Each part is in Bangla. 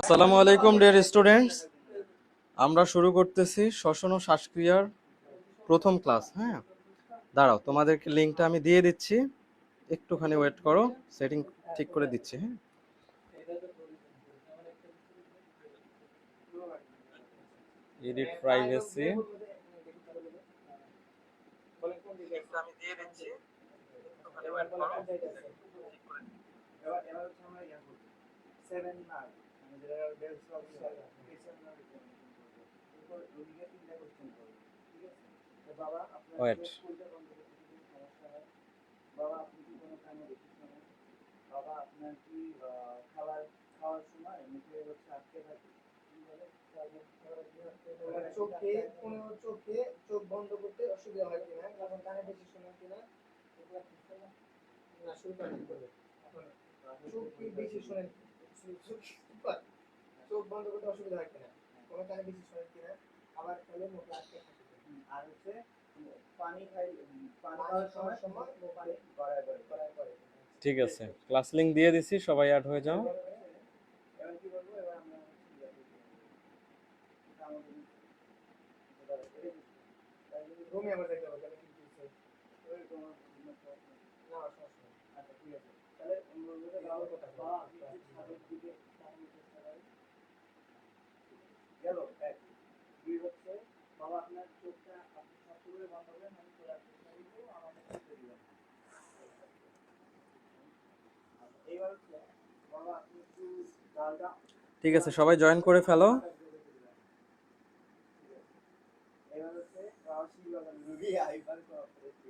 আসসালামু আলাইকুম ডিয়ার স্টুডেন্টস। আমরা শুরু করতেছি শ্বসন ও শ্বাসক্রিয়ার প্রথম ক্লাস। হ্যাঁ, দাঁড়াও, তোমাদেরকে লিঙ্কটা আমি দিয়ে দিচ্ছি, একটুখানি ওয়েট করো, সেটিং ঠিক করে দিচ্ছি। হ্যাঁ, এডিট প্রাইভেসি লিঙ্কটা আমি দিয়ে দিচ্ছি, একটুখানি ওয়েট করো। ওয়েট, চোখে চোখ বন্ধ করতে অসুবিধা হয় কিনা, কারণ কানে বেশি শোনা কিনা, না শুরু করেন চোখ কি বেশি শোনেন, চোখ বন্ধ করতে অসুবিধা হয় কিনা, কোনো কানে বেশি শোনেন কিনা, আবার খেলে মুখে আটকে থাকে, আর হচ্ছে পানি খাওয়ার সময় পানি গড়ায় করে। ঠিক আছে, ক্লাস লিঙ্ক দিয়ে দিচ্ছি, সবাই অ্যাড হয়ে যাও। এবার কি বলবো, এবার আমরা রুমে আবার যাইতে হবে, তাহলে কিন্তু না সমস্যা নেই। আচ্ছা ঠিক আছে, তাহলে গেল এক দুই হচ্ছে বাবা আপনার চোখটা আপনি সবসময় বন্ধ করবেন, আমি চলে আসতে চাইবো আমাকে করতে দিবেন। এইবার হচ্ছে বাবা আপনি একটু ডালটা ঠিক আছে, সবাই জয়েন করে ফেলো। এবার হচ্ছে বাবা শিলবাগান রুগী আইবার করেছি,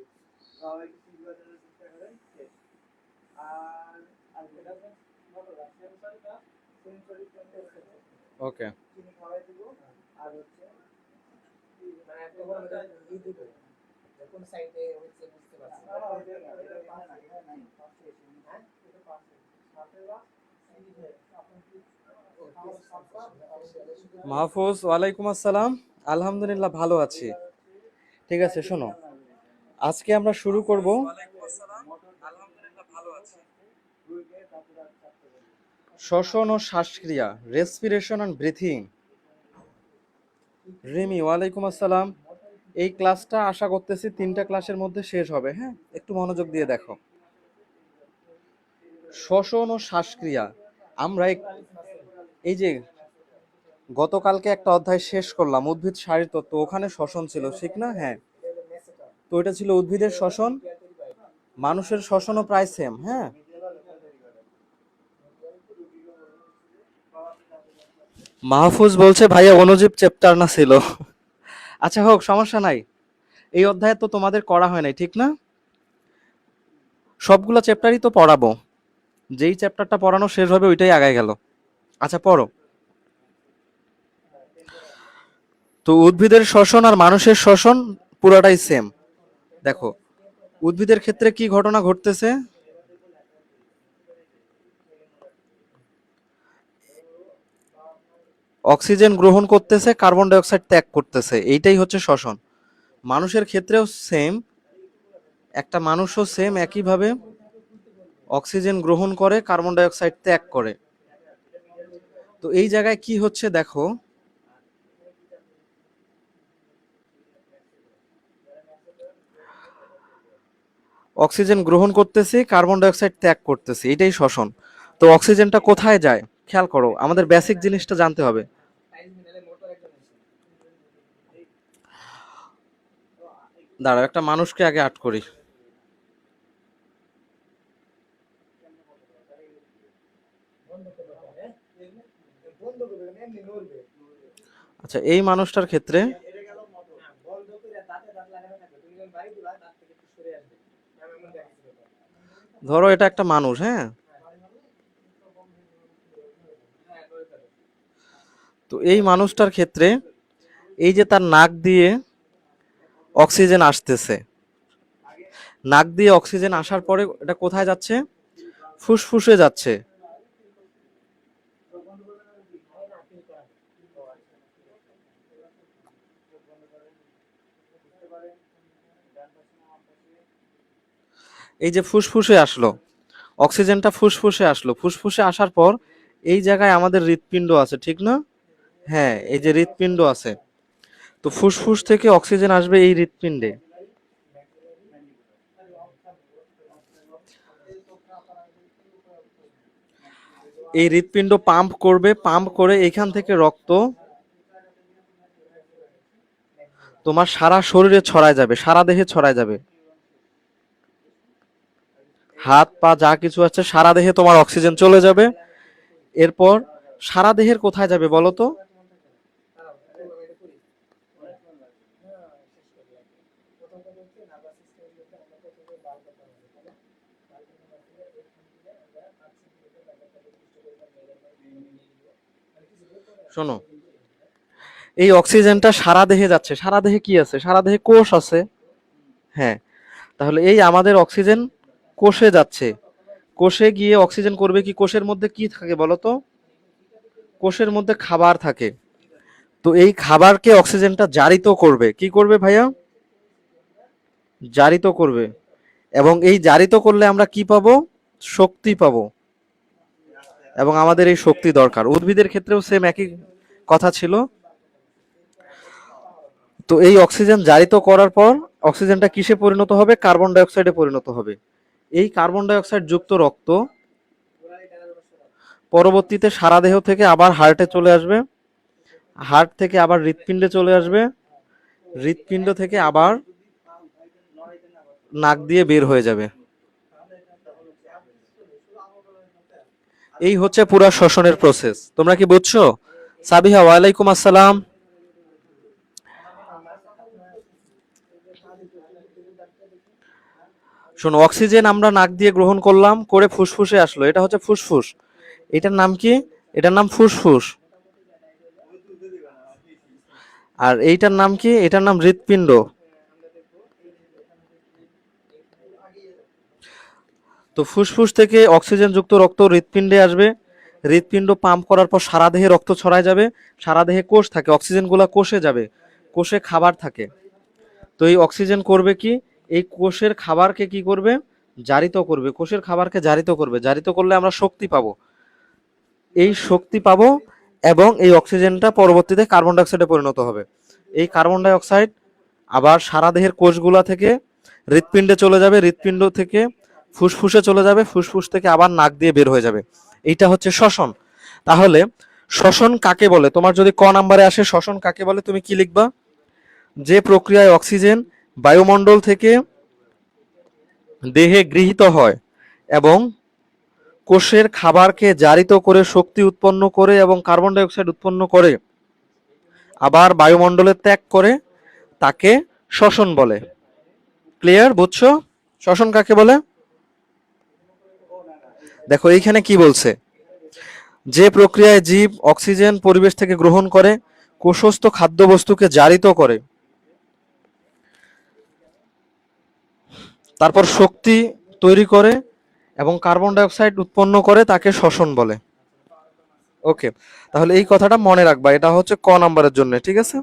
বাবা একটু শিলবাগানের চেষ্টা করেন শেষ। আর আর এটা বলো সেন্সরটা সেন্সরি টেম্পারেচার ওকে, চিনি খাওয়াই দিব। আর হচ্ছে মানে এত বড় ই দিব কোন সাইডে হচ্ছে বুঝতে পারছি না, এটা পাশে নাই পাশে হ্যাঁ এটা পাশে সাথে বা মাহফুজ, ওয়ালাইকুম আসসালাম। আলহামদুলিল্লাহ ভালো আছি। ঠিক আছে, শোনো, আজকে আমরা শুরু করব শ্বসন ও শ্বাসক্রিয়া, রেসপিরেশন অ্যান্ড ব্রিথিং। রিমি, ওয়ালাইকুম আসসালাম। এই ক্লাসটা আশা করতেছি 3টা ক্লাসের মধ্যে শেষ হবে। হ্যাঁ, একটু মনোযোগ দিয়ে দেখো। শ্বসন ও শ্বাসক্রিয়া, আমরা এই যে গতকালকে একটা অধ্যায় শেষ করলাম, উদ্ভিদ শারীরতত্ত্ব, ওখানে শ্বসন ছিল, ঠিক না? হ্যাঁ, তো এটা ছিল উদ্ভিদের শ্বসন। মানুষের শ্বসনও প্রায় সেম। হ্যাঁ, মাহফুজ বলছে ভাইয়া অনুজীব চ্যাপ্টার না ছিল। আচ্ছা হোক, সমস্যা নাই। এই অধ্যায়ে তো তোমাদের করা হয় নাই, ঠিক না? সবগুলো চ্যাপ্টারই তো পড়াবো, যেই চ্যাপ্টারটা পড়ানো শেষ হবে ওইটাই আগায় গেল। আচ্ছা পড়ো। তো উদ্ভিদের শ্বসন আর মানুষের শ্বসন পুরোটাই সেম। দেখো, উদ্ভিদের ক্ষেত্রে কি ঘটনা ঘটতেছে? অক্সিজেন গ্রহণ করতেছে, কার্বন ডাই অক্সাইড ত্যাগ করতেছে, এইটাই হচ্ছে শ্বসন। মানুষের ক্ষেত্রেও সেম, একটা মানুষও সেম একইভাবে অক্সিজেন গ্রহণ করে, কার্বন ডাই অক্সাইড ত্যাগ করে। তো এই জায়গায় কি হচ্ছে দেখো, অক্সিজেন গ্রহণ করতেছি, কার্বন ডাই অক্সাইড ত্যাগ করতেছি, এটাই শ্বসন। তো অক্সিজেনটা কোথায় যায় খেয়াল করো, আমাদের বেসিক জিনিসটা জানতে হবে। দাঁড়াও, একটা মানুষকে আগে আট করি। আচ্ছা, এই মানুষটার ক্ষেত্রে ধরো এটা একটা মানুষ। হ্যাঁ, তো এই মানুষটার ক্ষেত্রে এই যে তার নাক দিয়ে অক্সিজেন আসতেছে, নাক দিয়ে অক্সিজেন আসার পরে এটা কোথায় যাচ্ছে? ফুসফুসে যাচ্ছে। এই যে ফুসফুসে আসলো, অক্সিজেনটা ফুসফুসে আসলো, ফুসফুসে আসার পর এই জায়গায় আমাদের হৃৎপিণ্ড আছে, ঠিক না? হ্যাঁ, এই যে হৃৎপিণ্ড আছে, তো ফুসফুস থেকে অক্সিজেন আসবে এই হৃৎপিণ্ডে। এই হৃৎপিণ্ড পাম্প করবে, পাম্প করে এখান থেকে রক্ত তোমার সারা শরীরে ছড়ায় যাবে, সারা দেহে ছড়ায় যাবে, হাত পা যা কিছু আছে সারা দেহে তোমার অক্সিজেন চলে যাবে। এরপর সারা দেহের কোথায় যাবে বলো তো? শোনো, এই অক্সিজেনটা সারা দেহে যাচ্ছে, সারা দেহে কি আছে? সারা দেহে কোষ আছে। হ্যাঁ, তাহলে এই আমাদের অক্সিজেন কোষে যাচ্ছে, কোষে গিয়ে অক্সিজেন করবে কি? কোষের মধ্যে কি থাকে বলো তো? কোষের মধ্যে খাবার থাকে, তো এই খাবারকে অক্সিজেনটা জারিত করবে। কি করবে ভাইয়া? জারিত করবে। এবং এই জারিত করলে আমরা কি পাবো? শক্তি পাবো। এবং আমাদের এই শক্তি দরকার। উদ্ভিদের ক্ষেত্রেও সেম একই কথা ছিল। তো এই অক্সিজেন জারিত করার পর অক্সিজেনটা কিসে পরিণত হবে? কার্বন ডাই অক্সাইডে পরিণত হবে। এই কার্বন ডাই অক্সাইড যুক্ত রক্ত পরবর্তীতে সারা দেহ থেকে আবার হার্টে চলে আসবে, হার্ট থেকে আবার হৃৎপিণ্ডে চলে আসবে, হৃৎপিণ্ড থেকে আবার নাক দিয়ে বের হয়ে যাবে। এই হচ্ছে পুরা শ্বসনের প্রসেস। তোমরা কি বুঝছো? সাবিহা, ওয়ালাইকুম আসসালাম। শোনো, অক্সিজেন আমরা নাক দিয়ে গ্রহণ করলাম, করে ফুসফুসে আসলো, এটা হচ্ছে ফুসফুস। এটার নাম কি? এটার নাম ফুসফুস। আর এইটার নাম কি? এটার নাম হৃৎপিণ্ড। তো ফুসফুস থেকে অক্সিজেন যুক্ত রক্ত হৃৎপিণ্ডে আসবে, হৃৎপিণ্ড পাম্প করার পর সারা দেহে রক্ত ছড়ায় যাবে, সারা দেহে কোষ থাকে, অক্সিজেন গুলা কোষে যাবে, কোষে খাবার থাকে। তো এই অক্সিজেন করবে কি? এই কোষের খাবারকে কি করবে? জারিত করবে, কোষের খাবারকে জারিত করবে, জারিত করলে আমরা শক্তি পাবো, এই শক্তি পাবো। এবং এই অক্সিজেনটা পরবর্তীতে কার্বন ডাই অক্সাইডে পরিণত হবে। এই কার্বন ডাই অক্সাইড আবার সারা দেহের কোষগুলা থেকে হৃৎপিণ্ডে চলে যাবে, হৃৎপিণ্ড থেকে ফুসফুসে চলে যাবে, ফুসফুস থেকে আবার নাক দিয়ে বের হয়ে যাবে। এইটা হচ্ছে শ্বসন। তাহলে শ্বসন কাকে বলে? তোমার যদি ক নাম্বারে আসে শ্বসন কাকে বলে, তুমি কি লিখবা? যে প্রক্রিয়ায় অক্সিজেন বায়ুমণ্ডল থেকে দেহে গৃহীত হয় এবং কোষের খাবারকে জারিত করে শক্তি উৎপন্ন করে এবং কার্বন ডাই অক্সাইড উৎপন্ন করে আবার বায়ুমণ্ডলে ত্যাগ করে, তাকে শ্বসন বলে। ক্লিয়ার? বুঝছো শ্বসন কাকে বলে? দেখো এইখানে কি বলছে, যে প্রক্রিয়ায় জীব অক্সিজেন পরিবেশ থেকে গ্রহণ করে, কোষস্থ খাদ্যবস্তুকে জারিত করে, তারপর শক্তি তৈরি করে এবং কার্বন ডাই অক্সাইড উৎপন্ন করে, তাকে শ্বসন বলে। ওকে, তাহলে এই কথাটা মনে রাখবা, এটা হচ্ছে ক নাম্বারের জন্য, ঠিক আছে?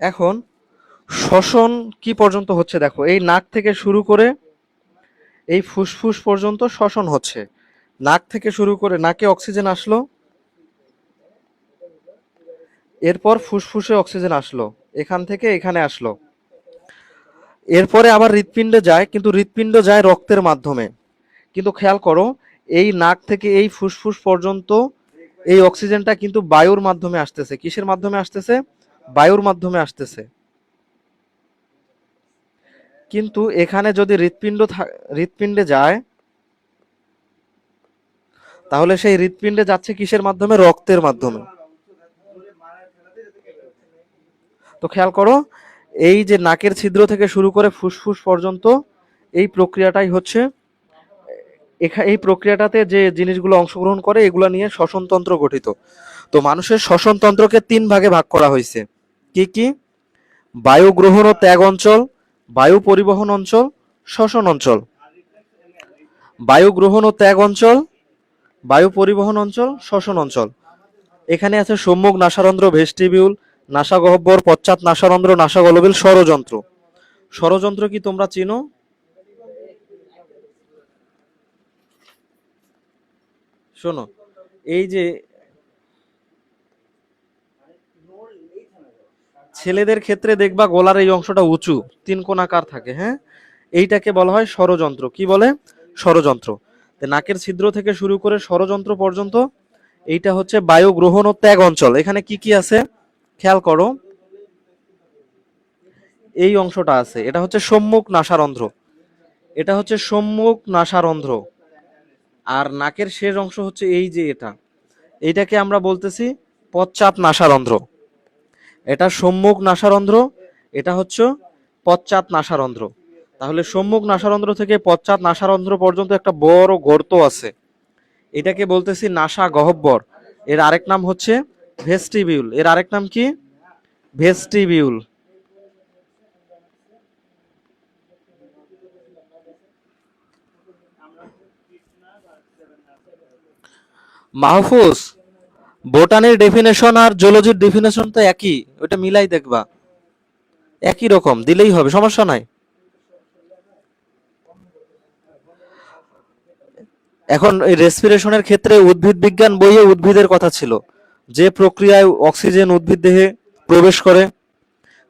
এখন শ্বসন কি পর্যন্ত হচ্ছে দেখো, এই নাক থেকে শুরু করে এই ফুসফুস পর্যন্ত শ্বসন হচ্ছে। নাক থেকে শুরু করে নাকে অক্সিজেন আসলো, এরপর ফুসফুসে অক্সিজেন আসলো, এখান থেকে এখানে আসলো, এরপরে আবার হৃৎপিণ্ডে যায়, কিন্তু হৃৎপিণ্ড যায় রক্তের মাধ্যমে। কিন্তু খেয়াল করো, এই নাক থেকে এই ফুসফুস পর্যন্ত এই অক্সিজেনটা কিন্তু বায়ুর মাধ্যমে আসতেছে। কিসের মাধ্যমে আসতেছে? বায়ুর মাধ্যমে আসতেছে। কিন্তু এখানে যদি হৃৎপিণ্ডে যায়, তাহলে সেই হৃৎপিণ্ডে যাচ্ছে কিসের মাধ্যমে? রক্তের মাধ্যমে। তো খেয়াল করো, এই যে নাকের ছিদ্র থেকে শুরু করে ফুসফুস পর্যন্ত এই প্রক্রিয়াটাই হচ্ছে, এই প্রক্রিয়াটাতে যে জিনিসগুলো অংশগ্রহণ করে এগুলো নিয়ে শ্বসনতন্ত্র গঠিত। তো মানুষের শ্বসনতন্ত্রকে 3 ভাগে ভাগ করা হয়েছে। কি কি? বায়ু গ্রহণ ও ত্যাগ অঞ্চল, বায়ু পরিবহন অঞ্চল, শ্বসন অঞ্চল। বায়ু গ্রহণ ও ত্যাগ অঞ্চল, বায়ু পরিবহন অঞ্চল, শ্বসন অঞ্চল। এখানে আছে সম্মুখ নাসারন্ধ্র, ভেস্টিবিউল, নাসাগহ্বর, পশ্চাৎ নাসারন্ধ্র, নাসাগলবিল, স্বরযন্ত্র। স্বরযন্ত্র কি তোমরা চিনো? শোনো, এই যে ছেলেদের ক্ষেত্রে দেখবা গলার এই অংশটা উঁচু, তিন কোণাকার থাকে, হ্যাঁ, এইটাকে বলা হয় স্বরযন্ত্র। কি বলে? স্বরযন্ত্র। তো নাকের ছিদ্র থেকে শুরু করে স্বরযন্ত্র পর্যন্ত এইটা হচ্ছে বায়ু গ্রহণ ও ত্যাগ অঞ্চল। এখানে কি কি আছে খেয়াল করো। এই অংশটা আছে, এটা হচ্ছে সম্মুখ নাসারন্ধ্র, এটা হচ্ছে সম্মুখ নাসারন্ধ্র। আর নাকের শেষ অংশ হচ্ছে এই যে এটা, এইটাকে আমরা বলতেছি পশ্চাৎ নাসারন্ধ্র। এটা সম্মুখ নাসারন্ধ্র, এটা হচ্ছে পশ্চাৎ নাসারন্ধ্র। তাহলে সম্মুখ নাসারন্ধ্র থেকে পশ্চাৎ নাসারন্ধ্র পর্যন্ত একটা বড় গর্ত আছে, এটাকে বলতেছি নাসা গহ্বর। এর আরেক নাম হচ্ছে ভেস্টিবিউল। এর আরেক নাম কি? ভেস্টিবিউল। মাহফুজ, বোটানির ডেফিনেশন আর জুলজির ডেফিনেশন তো একই, ওটা মিলাই দেখবা, একই রকম দিলেই হবে, সমস্যা নাই। এখন এই রেসপিরেশনের ক্ষেত্রে উদ্ভিদ বিজ্ঞান বইয়ে উদ্ভিদের কথা ছিল, যে প্রক্রিয়ায় অক্সিজেন উদ্ভিদ দেহে প্রবেশ করে,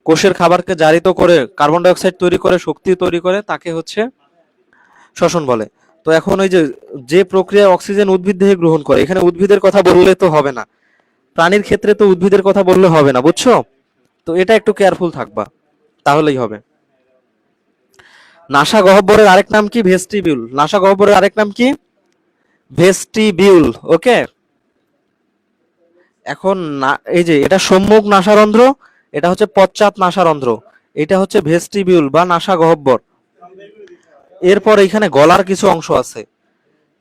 কোষের খাবারকে জারিত করে কার্বন ডাই অক্সাইড তৈরি করে, শক্তি তৈরি করে, তাকে হচ্ছে শ্বসন বলে। তো এখন ওই যে যে প্রক্রিয়ায় অক্সিজেন উদ্ভিদ দেহে গ্রহণ করে, এখানে উদ্ভিদের কথা বললে তো হবে না, প্রাণীর ক্ষেত্রে তো উদ্ভিদের কথা বললে হবে না, বুঝছো? তো এটা একটু কেয়ারফুল থাকবা, তাহলেই হবে। নাসা গহ্বরের আরেক নাম কি? ভেস্টিবিউল। নাসা গহ্বরের আরেক নাম কি? ভেস্টিবিউল। ওকে। এখন না, এই যে এটা সম্মুখ নাসারন্ধ্র, এটা হচ্ছে পশ্চাৎ নাসারন্ধ্র, এটা হচ্ছে ভেস্টিবিউল বা নাসা গহ্বর। এরপর এখানে গলার কিছু অংশ আছে,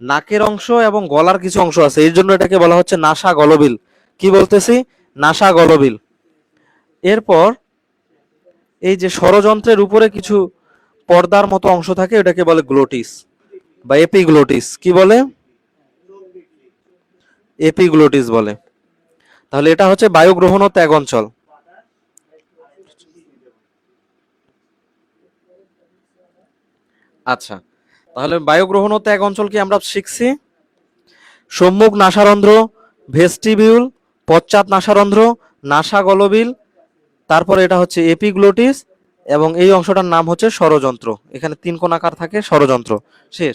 নাকের অংশ এবং গলার কিছু অংশ আছে, এই জন্য এটাকে বলা হচ্ছে নাসা গলবিল। কি বলতেছি? নাসা গলবিল। এরপর এই যে স্বরযন্ত্রের উপরে কিছু পর্দার মতো অংশ থাকে, এটাকে বলে গ্লোটিস বা এপিগ্লোটিস। কি বলে? এপিগ্লোটিস বলে। তাহলে এটা হচ্ছে বায়ু গ্রহণ ও ত্যাগ অঞ্চল। আচ্ছা, তাহলে বায়ু গ্রহণ ও ত্যাগ অঞ্চল কি আমরা শিখছি? সম্মুখ নাসারন্ধ্র, ভেস্টিবিউল, পশ্চাৎ নাসারন্ধ্র, নাসা গলবিল, তারপরে এটা হচ্ছে এপিগ্লোটিস, এবং এই অংশটার নাম হচ্ছে স্বরযন্ত্র। এখানে তিন কোণাকার থাকে, স্বরযন্ত্র। শেষ।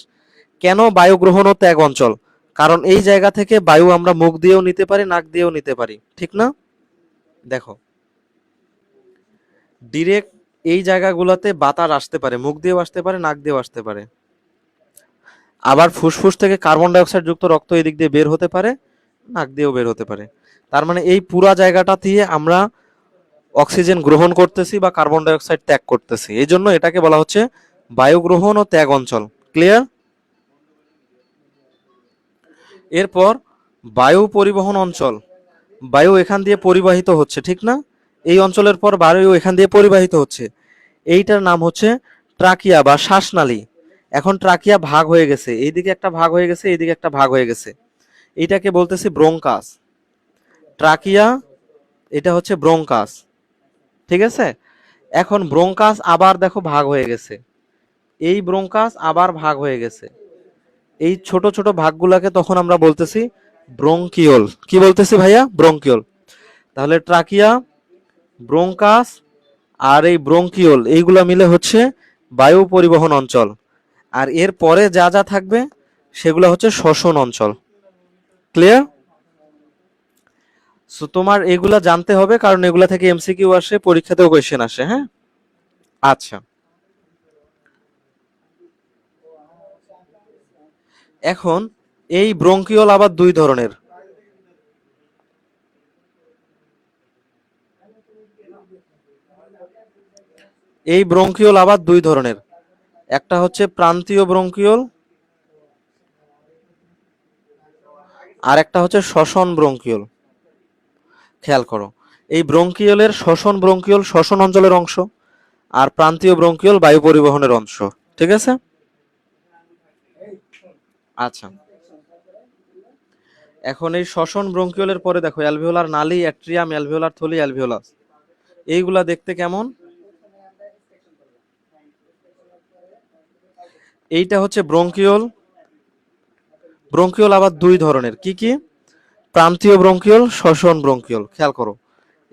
কেন বায়ু গ্রহণ ও ত্যাগ অঞ্চল? কারণ এই জায়গা থেকে বায়ু আমরা মুখ দিয়েও নিতে পারি, নাক দিয়েও নিতে পারি, ঠিক না? দেখো, ডিরেক্ট এই জায়গাগুলোতে বাতাস আসতে পারে, মুখ দিয়েও আসতে পারে, নাক দিয়েও আসতে পারে। আবার ফুসফুস থেকে কার্বন ডাই অক্সাইড যুক্ত রক্ত এদিক দিয়ে বের হতে পারে, নাক দিয়েও বের হতে পারে। তার মানে এই পুরা জায়গাটা দিয়ে আমরা অক্সিজেন গ্রহণ করতেছি বা কার্বন ডাই অক্সাইড ত্যাগ করতেছি, এই জন্য এটাকে বলা হচ্ছে বায়ু গ্রহণ ও ত্যাগ অঞ্চল। ক্লিয়ার? এরপর বায়ু পরিবহন অঞ্চল। বায়ু এখান দিয়ে পরিবাহিত হচ্ছে, ঠিক না? এই অঞ্চলের পর বায়ু এখান দিয়ে পরিবাহিত হচ্ছে, এইটার নাম হচ্ছে ট্রাকিয়া বা শ্বাসনালী। এখন ট্রাকিয়া ভাগ হয়ে গেছে, এইদিকে একটা ভাগ হয়ে গেছে, এইদিকে একটা ভাগ হয়ে গেছে, এইটাকে বলতেছি ব্রোঙ্কাস। ট্রাকিয়া, এটা হচ্ছে ব্রোঙ্কাস, ঠিক আছে? এখন ব্রোঙ্কাস আবার দেখো ভাগ হয়ে গেছে, এই ব্রোঙ্কাস আবার ভাগ হয়ে গেছে, এই ছোট ছোট ভাগগুলাকে তখন আমরা বলতেছি ব্রোঙ্কিওল। কি বলতেছি ভাইয়া? ব্রোঙ্কিওল। তাহলে ট্রাকিয়া, ব্রোঙ্কাস আর এই ব্রোঙ্কিওল, এইগুলা মিলে হচ্ছে বায়ু পরিবহন অঞ্চল। আর এর পরে যা যা থাকবে সেগুলো হচ্ছে শ্বসন অঞ্চল। ক্লিয়ার? সো তোমার এগুলা জানতে হবে, কারণ এগুলা থেকে এমসিকিউ আসে, পরীক্ষাতেও কোয়েশ্চেন আসে, হ্যাঁ? আচ্ছা, এখন এই ব্রোঙ্কিওল আবার দুই ধরনের। এই ব্রোঙ্কিওল আবার দুই ধরনের, একটা হচ্ছে প্রান্তীয় ব্রোঙ্কিওল, আর একটা হচ্ছে শ্বসন ব্রোঙ্কিওল। খেয়াল করো, এই ব্রোঙ্কিওলের শ্বসন ব্রোঙ্কিওল শ্বসন অঞ্চলের অংশ, আর প্রান্তীয় ব্রোঙ্কিওল বায়ু পরিবহনের অংশ, ঠিক আছে? আচ্ছা, এখন এই শ্বসন ব্রোঙ্কিওলের পরে দেখো অ্যালভিওলার নালী, অ্যাট্রিয়াম, অ্যালভিওলার থলি, অ্যালভিওলাস, এইগুলা দেখতে কেমন? এইটা হচ্ছে ব্রোঙ্কিওল, ব্রঙ্কিওল আবার দুই ধরনের, কি কি? প্রান্তীয় ব্রঙ্কিওল, শ্বসন ব্রঙ্কিওল। খেয়াল করো,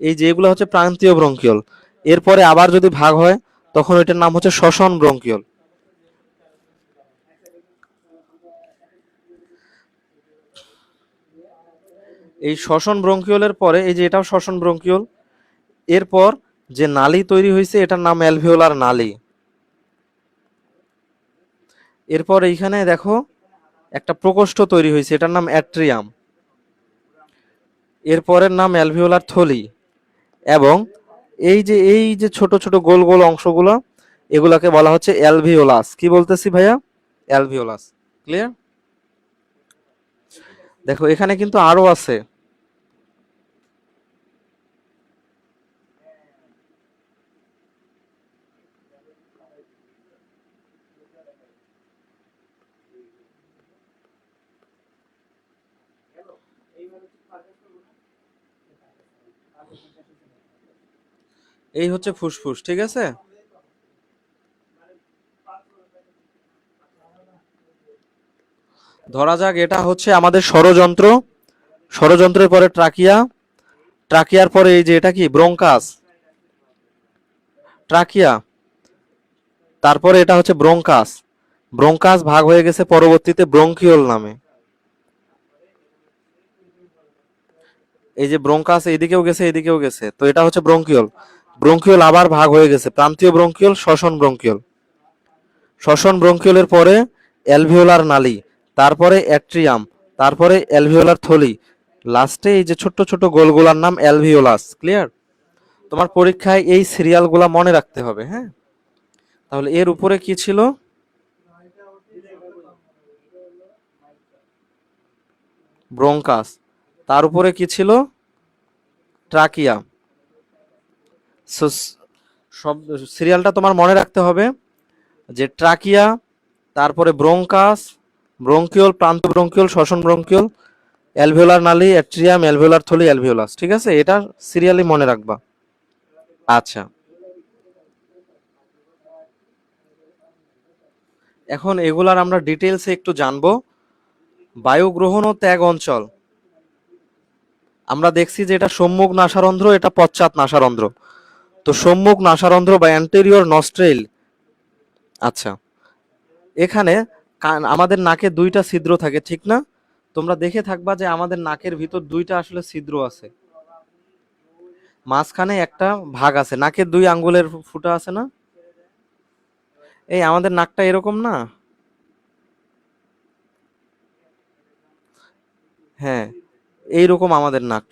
এই যে এগুলো হচ্ছে প্রান্তীয় ব্রঙ্কিওল, এরপরে আবার যদি ভাগ হয় তখন এটার নাম হচ্ছে শ্বসন ব্রঙ্কিওল। এই শ্বসন ব্রঙ্কিওলের পরে এই যে এটাও শ্বসন ব্রঙ্কিওল, এরপর যে নালী তৈরি হয়েছে এটার নাম অ্যালভিওলার নালী। এরপর এইখানে দেখো একটা প্রকোষ্ঠ তৈরি হয়েছে, এটার নাম অ্যাট্রিয়াম। এরপরের নাম অ্যালভিওলার থলি। এবং এই যে ছোট ছোট গোল গোল অংশগুলো, এগুলাকে বলা হচ্ছে অ্যালভিওলাস। কি বলতেছি ভাইয়া? অ্যালভিওলাস। ক্লিয়ার? দেখো এখানে কিন্তু আরো আছে। এই হচ্ছে ফুসফুস, ঠিক আছে? ধরা যাক এটা হচ্ছে আমাদের ষড়যন্ত্র, ষড়যন্ত্রের পরে ট্রাকিয়া, ট্রাকিয়ার পরে এই যে এটা কি? ব্রঙ্কাস। ট্রাকিয়া, তারপরে এটা হচ্ছে ব্রঙ্কাস। ব্রঙ্কাস ভাগ হয়ে গেছে পরবর্তীতে ব্রঙ্কিওল নামে। এই যে ব্রঙ্কাস এইদিকেও গেছে এদিকেও গেছে, তো এটা হচ্ছে ব্রঙ্কিওল। ব্রঙ্কিওল আবার ভাগ হয়ে গেছে, প্রান্তীয় ব্রঙ্কিওল, শ্বসন ব্রঙ্কিওল। শ্বসন ব্রঙ্কিওলের পরে অ্যালভিওলার নালী, তারপরে অ্যাট্রিয়াম, তারপরে অ্যালভিওলার থলি, লাস্টে এই যে ছোট্ট ছোট গোলগুলার নাম অ্যালভিওলাস। ক্লিয়ার? তোমার পরীক্ষায় এই সিরিয়ালগুলা মনে রাখতে হবে, হ্যাঁ? তাহলে এর উপরে কি ছিল? ব্রঙ্কাস। তার উপরে কি ছিল? ট্রাকিয়া। সব সিরিয়ালটা তোমার মনে রাখতে হবে, যে ট্রাকিয়া, তারপরে ব্রঙ্কাস, ব্রঙ্কিওল, প্রান্ত ব্রঙ্কিওল, শ্বসন ব্রঙ্কিওল, অ্যালভিওলার নালী, অ্যাট্রিয়াম, অ্যালভিওলার থলি, অ্যালভিওলাস। ঠিক আছে, এটা সিরিয়ালি মনে রাখবা। আচ্ছা, এখন এগুলার আমরা ডিটেলসে একটু জানবো। বায়ু গ্রহণ ও ত্যাগ অঞ্চল, আমরা দেখছি যে এটা সম্মুখ নাসারন্ধ্র, এটা পশ্চাৎ নাসারন্ধ্র। তো সম্মুখ নাসারন্ধ্র বা অ্যান্টেরিয়র নস্ট্রেল। আচ্ছা, এখানে আমাদের নাকে দুইটা ছিদ্র থাকে, ঠিক না? তোমরা দেখে থাকবা যে আমাদের নাকের ভিতর দুইটা আসলে ছিদ্র আছে, মাঝখানে একটা ভাগ আছে, নাকের দুই আঙ্গুলের ফুটা আছে না? এই আমাদের নাকটা এরকম না? হ্যাঁ, এইরকম আমাদের নাক।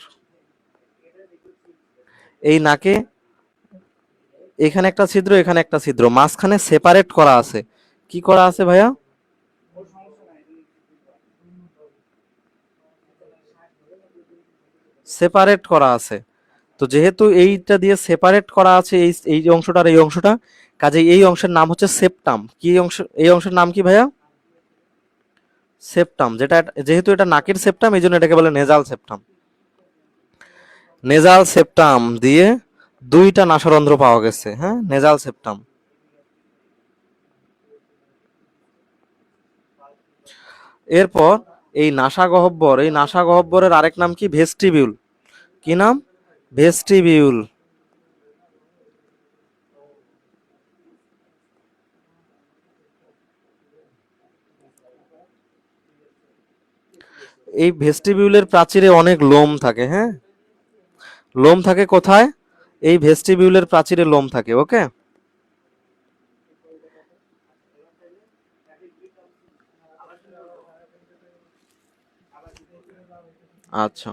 এই নাকে এখানে একটা ছিদ্র, এখানে একটা ছিদ্র, মাঝখানে সেপারেট করা আছে। কি করা আছে ভাইয়া? সেপারেট করা আছে। তো যেহেতু এইটা দিয়ে সেপারেট করা আছে, এই এই যে অংশটা আর এই অংশটা, কাজে এই অংশের নাম হচ্ছে সেপ্টাম। কি অংশ? এই অংশের নাম কি ভাইয়া? সেপ্টাম। যেটা যেহেতু এটা নাকের সেপ্টাম, এই জন্য এটাকে বলে নেজাল সেপ্টাম। নেজাল সেপ্টাম দিয়ে দুইটা নাসারন্ধ্র পাওয়া গেছে, হ্যাঁ, নেজাল সেপ্টাম। এরপর এই নাসা গহ্বর, এই নাসা গহ্বরের আরেক নাম কি? ভেস্টিবিউল। কি নাম? ভেস্টিবিউল। এই ভেস্টিবিউলের প্রাচীরে অনেক লোম থাকে, হ্যাঁ, লোম থাকে কোথায়? এই ভেস্টিবিউলের প্রাচীরে লোম থাকে। ওকে, আচ্ছা।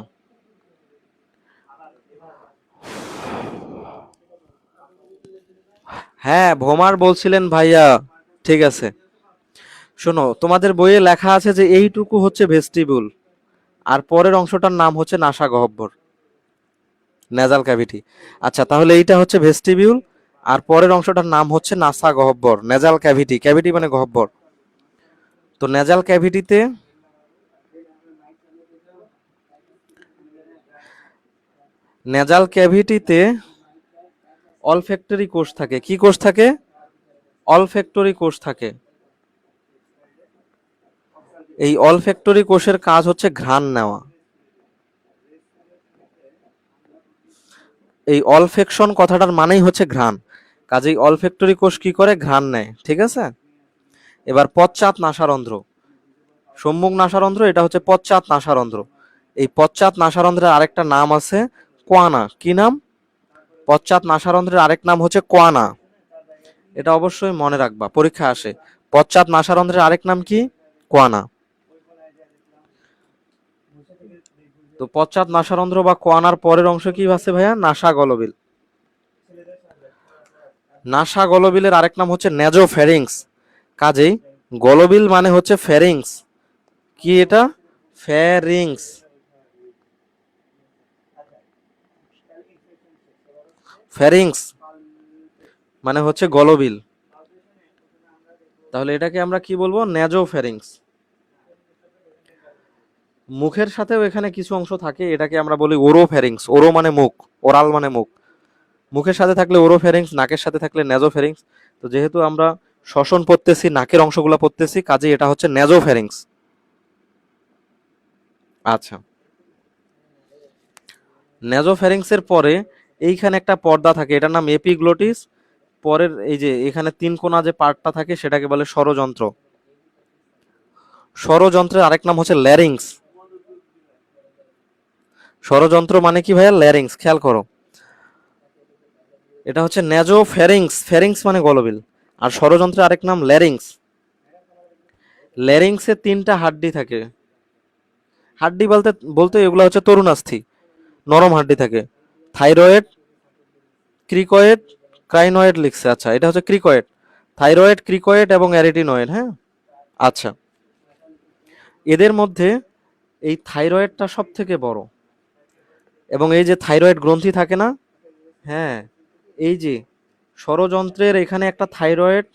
হ্যাঁ, ভোমার বলছিলেন ভাইয়া। ঠিক আছে, শোনো, তোমাদের বইয়ে লেখা আছে যে এইটুকু হচ্ছে ভেস্টিবিউল, আর পরের অংশটার নাম হচ্ছে নাসা গহ্বর, নেজাল ক্যাভিটি। আচ্ছা, তাহলে এইটা হচ্ছে ভেস্টিবিউল, আর পরের অংশটার নাম হচ্ছে নাসা গহ্বর, নেজাল ক্যাভিটি। ক্যাভিটি মানে গহ্বর। তো নেজাল ক্যাভিটিতে, নেজাল ক্যাভিটিতে অলফ্যাক্টরি কোষ থাকে। কি কোষ থাকে? অলফ্যাক্টরি কোষ থাকে। এই অলফ্যাক্টরি কোষের কাজ হচ্ছে ঘ্রাণ নেওয়া। এই অলফেকশন কথাটার মানেই হচ্ছে ঘ্রাণ, কাজেই অলফ্যাক্টরি কোষ কি করে, ঘ্রাণ নেয়, ঠিক আছে। এবার পশ্চাৎ নাসারন্ধ্র, সম্মুখ নাসারন্ধ্র, এটা হচ্ছে পশ্চাৎ নাসারন্ধ্র। এই পশ্চাৎ নাসারন্ধ্রের আরেকটা নাম আছে কোয়ানা। কি নাম? পশ্চাৎ নাসারন্ধ্রের আরেক নাম হচ্ছে কোয়ানা। এটা অবশ্যই মনে রাখবা, পরীক্ষা আসে। পশ্চাৎ নাসারন্ধ্রের আরেক নাম কি? কোয়ানা। তো পশ্চাৎ নাসারন্ধ্র বা কোয়ানার পরের অংশ কি আছে ভাইয়া? নাসা গলবিল। নাসা গলবিলের আরেক নাম হচ্ছে নেজোফ্যারিংস। কাজেই গলবিল মানে হচ্ছে ফ্যারিংস। কি এটা? ফ্যারিংস। ফ্যারিংস মানে হচ্ছে গলবিল। তাহলে এটাকে আমরা কি বলবো? নেজোফ্যারিংস। মুখের সাথেও এখানে কিছু অংশ থাকে, এটাকে আমরা বলি ওরোফ্যারিংস। ওরো মানে মুখ, ওরাল মানে মুখ। মুখের সাথে থাকলে ওরোফ্যারিংস, নাকের সাথে থাকলে নেজোফ্যারিংস। তো যেহেতু আমরা শ্বসন পড়তেছি, নাকের অংশগুলো পড়তেছি, কাজে এটা হচ্ছে নেজোফ্যারিংস। আচ্ছা, নেজোফ্যারিংসের পরে এইখানে একটা পর্দা থাকে, এটার নাম এপিগ্লোটিস। পরের এই যে এখানে তিন কোণা যে পার্টটা থাকে সেটাকে বলে স্বরযন্ত্র। স্বরযন্ত্রের আরেক নাম হচ্ছে ল্যারিংস। স্বরযন্ত্র মানে কি ভাইয়া? ল্যারিংস। খেয়াল করো, এটা হচ্ছে নেজোফ্যারিংস। ফ্যারিংস মানে গলবিল, আর স্বরযন্ত্রের আরেক নাম ল্যারিংস। ল্যারিংসে তিনটা হাড্ডি থাকে। হাড্ডি বলতে বলতে এগুলো হচ্ছে তরুণাস্থি, নরম হাড্ডি থাকে। থাইরয়েড, ক্রিকয়েড, ক্রাইনয়েড লিখছে। আচ্ছা, এটা হচ্ছে ক্রিকয়েড। থাইরয়েড, ক্রিকয়েড এবং অ্যারিটিনয়েড। হ্যাঁ, আচ্ছা। এদের মধ্যে এই থাইরয়েডটা সব থেকে বড়, এবং এই যে থাইরয়েড গ্রন্থি থাকে না, হ্যাঁ, এই যে স্বরযন্ত্রের এখানে একটা থাইরয়েড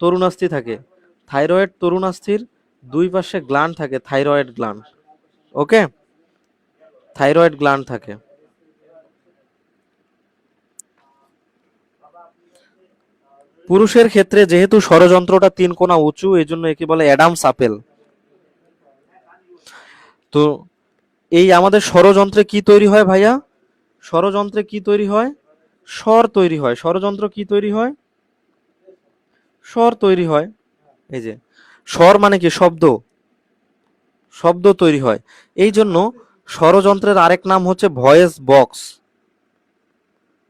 তরুণাস্থি থাকে। থাইরয়েড তরুণাস্থির দুই পাশে গ্ল্যান্ড থাকে, থাইরয়েড গ্ল্যান্ড। ওকে, থাইরয়েড গ্ল্যান্ড থাকে। পুরুষের ক্ষেত্রে যেহেতু স্বরযন্ত্রটা তিন কোণা উঁচু, এই জন্য একে বলে অ্যাডামস আপেল। তো এই আমাদের স্বরযন্ত্রে কি তৈরি হয় ভাইয়া? স্বরযন্ত্রে কি তৈরি হয়? স্বর তৈরি হয়। স্বরযন্ত্র কি তৈরি হয়? স্বর তৈরি হয়। এই যে স্বর মানে কি? শব্দ। শব্দ তৈরি হয়। এই জন্য স্বরযন্ত্রের আরেক নাম হচ্ছে ভয়েস বক্স,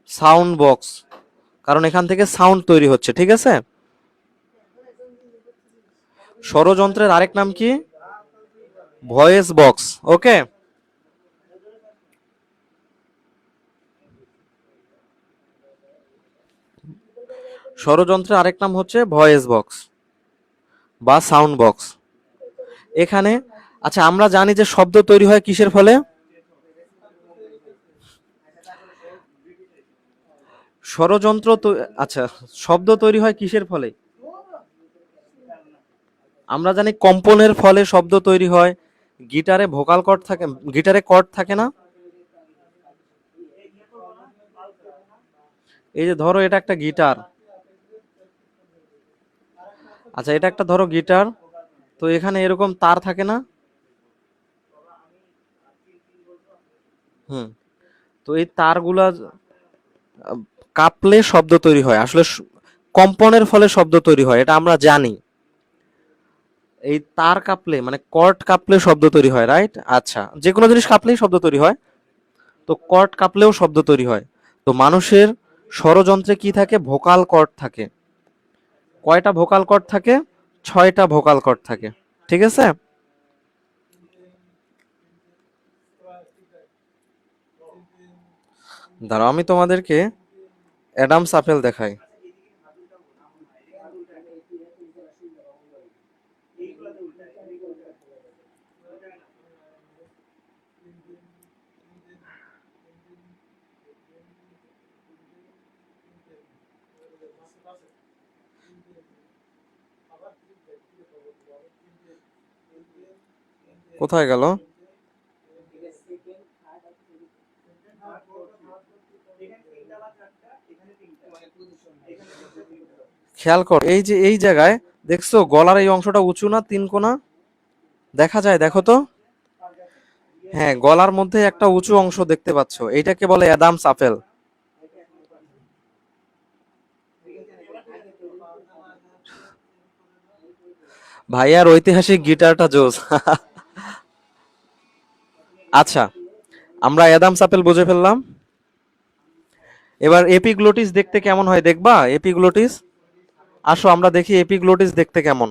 সাউন্ড বক্স, কারণ এখান থেকে সাউন্ড তৈরি হচ্ছে, ঠিক আছে। স্বরযন্ত্রের আরেক নাম কি? Voice box. ওকে, স্বরযন্ত্রের আরেক নাম হচ্ছে ভয়েস বক্স বা সাউন্ড বক্স। এখানে আচ্ছা, আমরা জানি যে শব্দ তৈরি হয় কিসের ফলে? স্বরযন্ত্র আচ্ছা, শব্দ তৈরি হয় কিসের ফলে? আমরা জানি কম্পনের ফলে শব্দ তৈরি হয়। গিটারে ভোকাল কর্ড থাকে, গিটারে কর্ড থাকে না? এই যে ধরো এটা একটা গিটার। আচ্ছা, এটা একটা ধরো গিটার, তো এখানে এরকম তার থাকে না? হুম, তো এই তারগুলা কাঁপলে শব্দ তৈরি হয়। আসলে কম্পনের ফলে শব্দ তৈরি হয়, এটা আমরা জানি। এই তার কাঁপলে মানে কর্ড কাঁপলে শব্দ তৈরি হয়, রাইট? আচ্ছা, যে কোনো জিনিস কাঁপলেই শব্দ তৈরি হয়, তো কর্ড কাঁপলেও শব্দ তৈরি হয়। তো মানুষের স্বরযন্ত্রে কি থাকে? ভোকাল কর্ড থাকে। কয়টা ভোকাল কর্ড থাকে? 6টা ভোকাল কর্ড থাকে, ঠিক আছে। দাঁড়াও, আমি তোমাদেরকে অ্যাডামস আপেল দেখাই। কোথায় গেল? খেয়াল কর, এই যে এই জায়গায় দেখছো গলার এই অংশটা উঁচু না, তিন কোনা দেখা যায়, দেখো তো। হ্যাঁ, গলার মধ্যে একটা উঁচু অংশ দেখতে পাচ্ছ, এইটাকে বলে অ্যাডামস আপেল। ভাইয়ার ঐতিহাসিক গিটারটা জোস। আচ্ছা, আমরা অ্যাডামস আপেল বুঝে ফেললাম। এবার এপিগ্লোটিস দেখতে কেমন হয় দেখবা? এপিগ্লোটিস, আসো আমরা দেখি এপিগ্লোটিস দেখতে কেমন।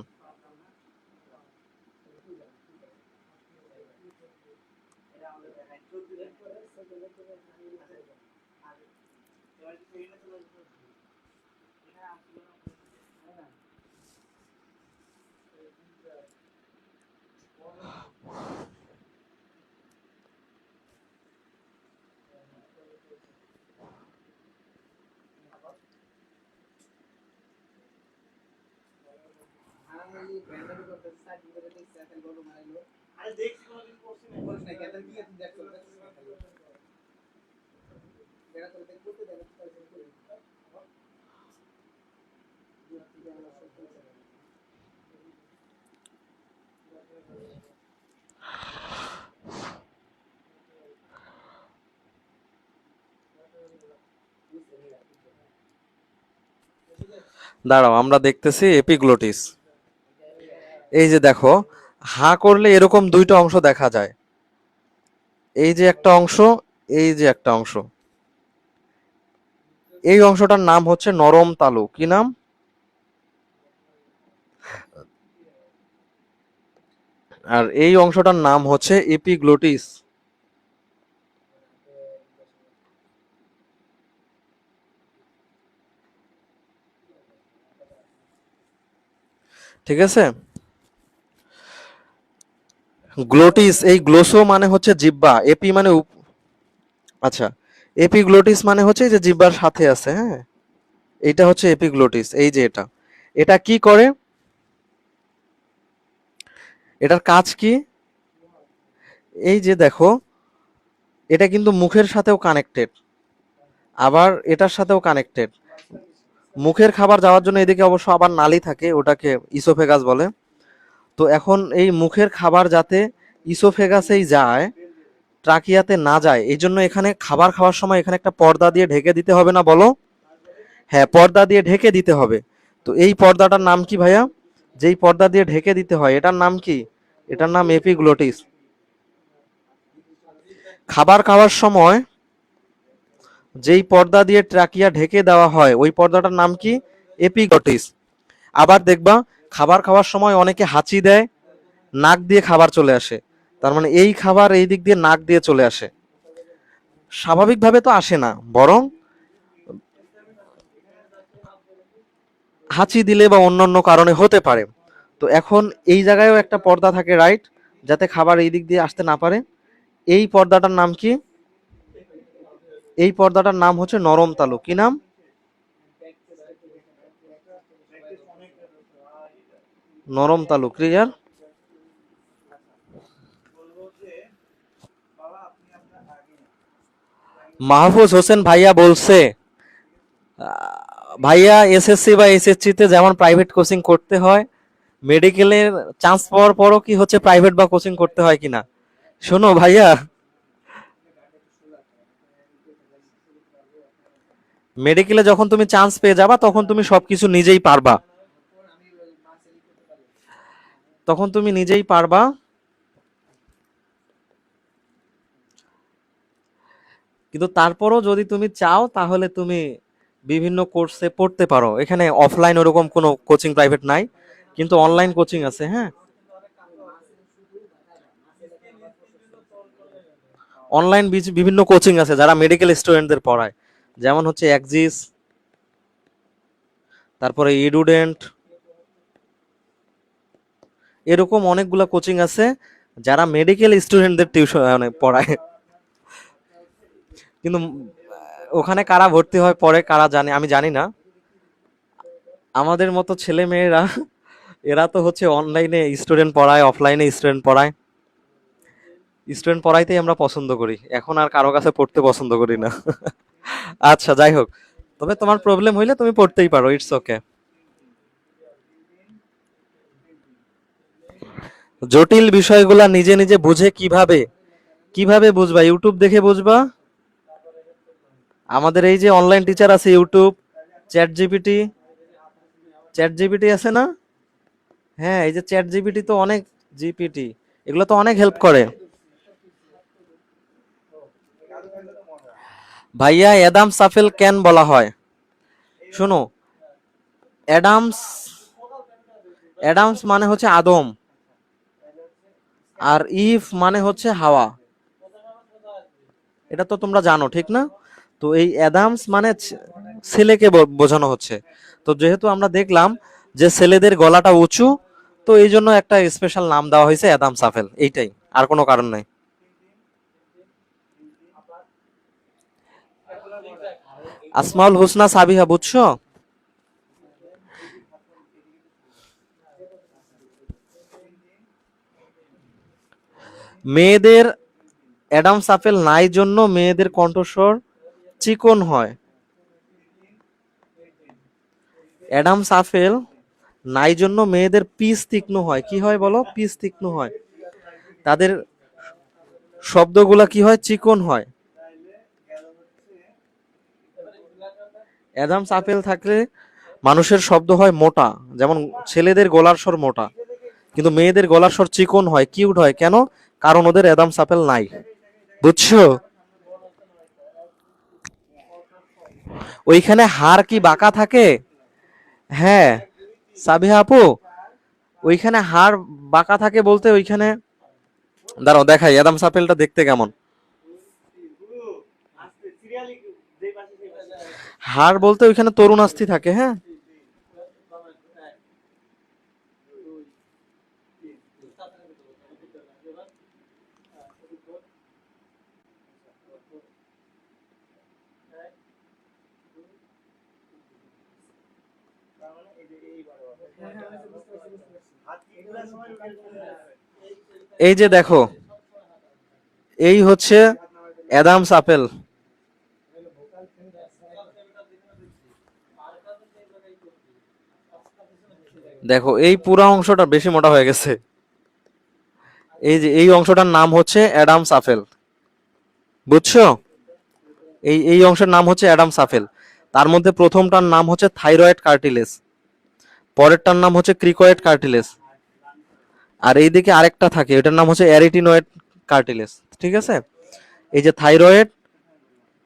আরে দেখছি কোনদিন করছি না, বলিস না কেন কি তুই দেখছ দেখা তো দেখ করতে দেখ দাঁড়াও আমরা দেখতেছি এপিগ্লোটিস। এই যে দেখো, হা করলে এরকম দুইটা অংশ দেখা যায়, এই যে একটা অংশ, এই যে একটা অংশ। এই অংশটার নাম হচ্ছে নরম তালু। কি নাম? আর এই অংশটার নাম হচ্ছে এপিগ্লোটিস। ঠিক আছে। গ্লোটিস, এই গ্লোসো মানে হচ্ছে জিহ্বা, এপি মানে আচ্ছা, এপিগ্লোটিস মানে হচ্ছে এই যে জিহ্বার সাথে আছে, হ্যাঁ, এইটা হচ্ছে এপিগ্লোটিস। এই যে এটা, এটা কি করে, এটার কাজ কি? এই যে দেখো, এটা কিন্তু মুখের সাথেও কানেক্টেড, আবার এটার সাথেও কানেক্টেড। মুখের খাবার যাওয়ার জন্য এদিকে অবশ্য আবার নালী থাকে, ওটাকে ইসোফেগাস বলে। তো এখন এই মুখের খাবার যাতে ইসোফেগাসেই যায়, ট্রাকিয়াতে না যায়, এই জন্য এখানে খাবার খাওয়ার সময় এখানে একটা পর্দা দিয়ে ঢেকে দিতে হবে না, বলো? হ্যাঁ, পর্দা দিয়ে ঢেকে দিতে হবে। তো এই পর্দাটার নাম কি ভাইয়া? যেই পর্দা দিয়ে ঢেকে দিতে হয় এটার নাম কি? এটার নাম এপিগ্লোটিস। খাবার খাওয়ার সময় যেই পর্দা দিয়ে ট্রাকিয়া ঢেকে দেওয়া হয় ওই পর্দাটার নাম কি? এপিগ্লোটিস। আবার দেখবা খাবার খাওয়ার সময় অনেকে হাঁচি দেয়, নাক দিয়ে খাবার চলে আসে, তার মানে এই খাবার এই দিক দিয়ে নাক দিয়ে চলে আসে। স্বাভাবিকভাবে তো আসে না, বরং হাঁচি দিলে বা অন্যান্য কারণে হতে পারে। তো এখন এই জায়গায়ও একটা পর্দা থাকে, রাইট, যাতে খাবার এই দিক দিয়ে আসতে না পারে। এই পর্দাটার নাম কি? এই পর্দাটার নাম হচ্ছে নরম তালু। কি নাম? নরম তালু। ক্লিয়ার? বলবো যে বাবা আপনি আপনার আগে মাহফুজ হোসেন ভাইয়া বলছে, ভাইয়া এসএসসি বা এসএসসি তে যেমন প্রাইভেট কোচিং করতে হয়, মেডিকেলের চান্স পাওয়ার পরও কি হচ্ছে প্রাইভেট বা কোচিং করতে হয় কিনা। শোনো ভাইয়া, মেডিকেলে যখন তুমি চান্স পেয়ে যাবা তখন তুমি সবকিছু নিজেই পারবা, তখন তুমি নিজেই পারবা। কিন্তু তারপরও যদি তুমি চাও তাহলে তুমি বিভিন্ন কোর্সে পড়তে পারো, এখানে অফলাইন ওরকম কোনো কোচিং প্রাইভেট নাই, কিন্তু অনলাইন কোচিং আছে। হ্যাঁ, অনলাইন বিভিন্ন কোচিং আছে যারা মেডিকেল স্টুডেন্টদের পড়ায়, যেমন হচ্ছে এক্সিস, তারপরে ইডুডেন্ট, এরকম অনেকগুলা কোচিং আছে যারা মেডিকেল স্টুডেন্টদের টিউশন পড়ায়। কিন্তু ওখানে কারা ভর্তি হয় পরে কারা জানে, আমি জানি না। আমাদের মতো ছেলে মেয়েরা, এরা তো হচ্ছে অনলাইনে স্টুডেন্ট পড়ায়, অফলাইনে স্টুডেন্ট পড়ায়। স্টুডেন্ট পড়াইতেই আমরা পছন্দ করি, এখন আর কারো কাছে পড়তে পছন্দ করি না। আচ্ছা, যাই হোক, তবে তোমার প্রবলেম হইলে তুমি পড়তেই পারো, ইটস ওকে। জটিল বিষয়গুলা নিজে নিজে বুঝে কিভাবে? কিভাবে বুঝবা? ইউটিউব দেখে বুঝবা। আমাদের এই যে অনলাইন টিচার আছে, YouTube, chat GPT, chat GPT আছে না? হ্যাঁ, এই যে চ্যাট জিপিটি তো অনেক, জিপিটি এগুলো তো অনেক হেল্প করে। ভাইয়া অ্যাডামস আপেল কেন বলা হয়? শোনো, অ্যাডামস, অ্যাডামস মানে হচ্ছে আদম, আর ইভ মানে হচ্ছে হাওয়া। এটা তো তোমরা জানো, ঠিক না? তো এই অ্যাডামস মানে ছেলেকে বোঝানো হচ্ছে। তো যেহেতু আমরা দেখলাম যে ছেলেদের গলাটা উঁচু, তো এই জন্য একটা স্পেশাল নাম দেওয়া হয়েছে অ্যাডামস আপেল, এইটাই, আর কোনো কারণ নাই। আসমাউল হুসনা সাবিহা, বুঝছো? মেয়েদের অ্যাডামস আপেল নাই জন্য মেয়েদের কণ্ঠস্বর চিকন হয়। অ্যাডামস আপেল নাই জন্য মেয়েদের পিচ তীক্ষ্ণ হয়। কি হয় বলো? পিচ তীক্ষ্ণ হয়, তাদের শব্দগুলা কি হয়? চিকন হয়। অ্যাডামস আপেল থাকলে মানুষের শব্দ হয় মোটা, যেমন ছেলেদের গলার স্বর মোটা, কিন্তু মেয়েদের গলার স্বর চিকন হয়, কিউট হয়। কেন? কারণ ওদের অ্যাডামস আপেল নাই। বুঝছো? ওইখানে হাড় কি বাঁকা থাকে? হ্যাঁ সাবিহা আপু, ওইখানে হাড় বাঁকা থাকে বলতে ওইখানে, দাঁড়াও দেখাই অ্যাডামস আপেলটা দেখতে কেমন। হাড় বলতে ওইখানে তরুণ আস্থি থাকে। হ্যাঁ, এই যে দেখো, এই হচ্ছে অ্যাডামস আপেল। দেখো এই পুরো অংশটা বেশি মোটা হয়ে গেছে। এই যে এই অংশটার নাম হচ্ছে অ্যাডামস আপেল, বুঝছো? এই এই অংশের নাম হচ্ছে অ্যাডামস আপেল। তার মধ্যে প্রথমটার নাম হচ্ছে থাইরয়েড কার্টিলেজ, পরেরটার নাম হচ্ছে ক্রিকয়েড কার্টিলেজ, আর এইদিকে আরেকটা থাকে, এটার নাম হচ্ছে অ্যারিটিনয়েড কার্টিলেজ। ঠিক আছে? এই যে থাইরয়েড,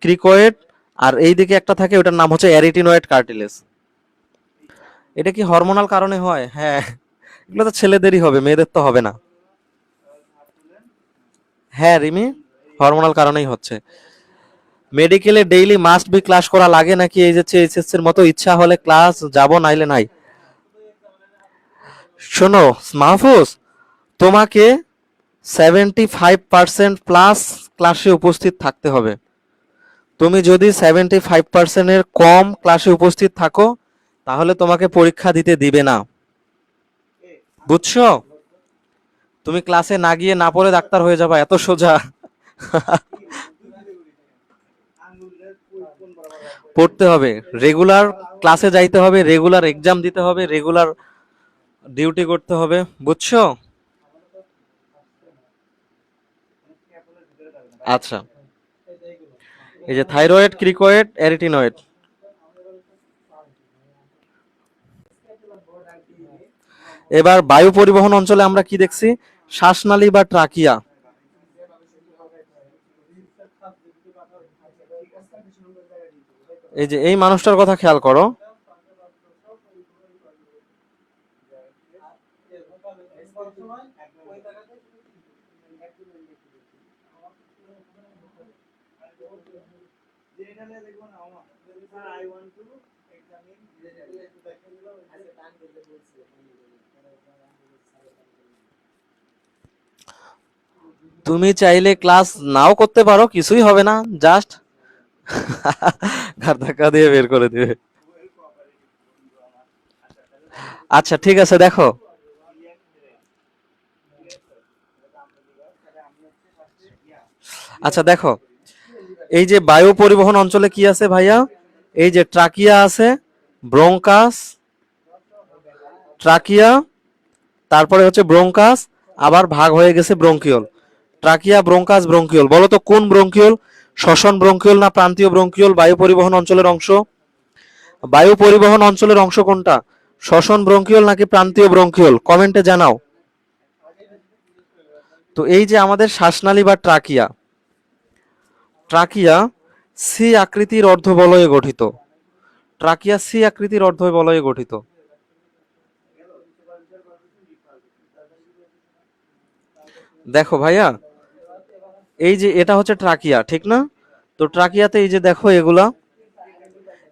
ক্রিকয়েড, আর এইদিকে একটা থাকে, ওটার নাম হচ্ছে অ্যারিটিনয়েড কার্টিলেজ। এটা কি হরমোনাল কারণে হয়? হ্যাঁ, এগুলো তো ছেলেদেরই হবে, মেয়েদের তো হবে না। হ্যাঁ রিমি, হরমোনাল কারণেই হচ্ছে। মেডিকেলে ডেইলি মাস্ট বি ক্লাস করা লাগে নাকি এই যে এইচএস এর মতো ইচ্ছা হলে ক্লাস যাব, নাইলে নাই? শোনো মাহফুজ, তোমাকে 75% প্লাস ক্লাসে উপস্থিত থাকতে হবে। তুমি যদি 75%-এর কম ক্লাসে উপস্থিত থাকো, তাহলে তোমাকে পরীক্ষা দিতে দিবে না। বুঝছো? তুমি ক্লাসে না গিয়ে না পড়ে ডাক্তার হয়ে যাবা, এত সোজা। পড়তে হবে, রেগুলার ক্লাসে যাইতে হবে, রেগুলার এক্সাম দিতে হবে, রেগুলার ডিউটি করতে হবে। বুঝছো? আচ্ছা, এই যে থাইরয়েড, ক্রিকয়েড, অ্যারিটিনয়েড। এবার বায়ু পরিবহন অঞ্চলে আমরা কি দেখছি? শ্বাসনালী বা ট্রাকিয়া। এই যে এই মানুষটার কথা খেয়াল করো, তুমি চাইলে ক্লাস নাও করতে পারো, কিছুই হবে না, জাস্ট ঘাড় ধাক্কা দিয়ে বের করে দিবে। আচ্ছা ঠিক আছে, দেখো আচ্ছা দেখো, এই যে বায়ু পরিবহন অঞ্চলে কি আছে ভাইয়া? এই যে ট্রাকিয়া আছে, ব্রোঙ্কাস, ট্রাকিয়া, তারপরে হচ্ছে ব্রোঙ্কাস, আবার ভাগ হয়ে গেছে ব্রঙ্কিওল। Trachea, bronchus, bronchiole. বলো তো কোন ব্রঙ্কিওল? শ্বসন ব্রঙ্কিওল না প্রান্তীয় ব্রঙ্কিওল? বায়ু পরিবহন অঞ্চলের অংশ? বায়ু পরিবহন অঞ্চলের অংশ কোনটা? শ্বসন ব্রঙ্কিওল নাকি প্রান্তীয় ব্রঙ্কিওল? কমেন্টে জানাও। তো এই যে আমাদের শ্বাসনালী বা ট্রাকিয়া, ট্রাকিয়া সি আকৃতির অর্ধবলয়ে গঠিত। ট্রাকিয়া সি আকৃতির অর্ধবলয়ে গঠিত। দেখো ভাইয়া, এই যে এটা হচ্ছে ট্রাকিয়া, ঠিক না? তো ট্রাকিয়াতে এই যে দেখো এগুলা,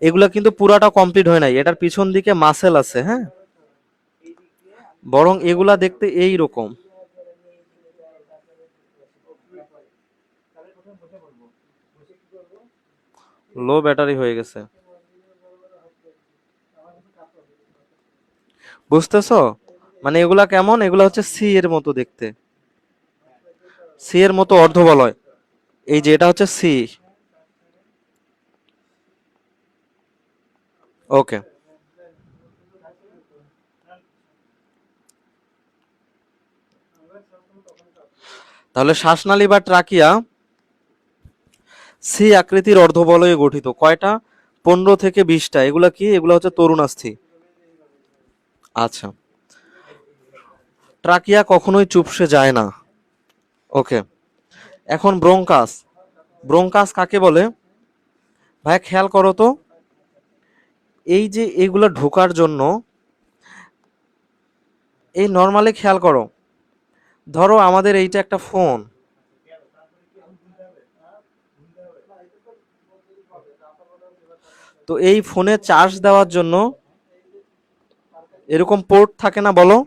এগুলা কিন্তু পুরাটা কমপ্লিট হয় নাই, এটার পিছন দিকে মাসেল আছে, হ্যাঁ, বরং এগুলা দেখতে এই রকম। লো ব্যাটারি হয়ে গেছে, বুঝতেছো? মানে এগুলা কেমন, এগুলা হচ্ছে সি এর মতো দেখতে, সি এর মতো অর্ধবলয়। এই যে এটা হচ্ছে সি। ওকে, তাহলে শ্বাসনালী বা ট্রাকিয়া সি আকৃতির অর্ধবলয়ে গঠিত। কয়টা? 15 থেকে 20টা। এগুলা কি? এগুলা হচ্ছে তরুণাস্থি। আচ্ছা, ট্রাকিয়া কখনোই চুপসে যায় না। ওকে, এখন ব্রঙ্কাস। ব্রঙ্কাস কাকে বলে? ভাই খেয়াল করো তো, এই যে এগুলা ঢোকার জন্য, এই নর্মালি খেয়াল করো, ধরো আমাদের এইটা একটা ফোন, তো এই ফোনে চার্জ দেওয়ার জন্য এরকম পোর্ট থাকে না, বলো?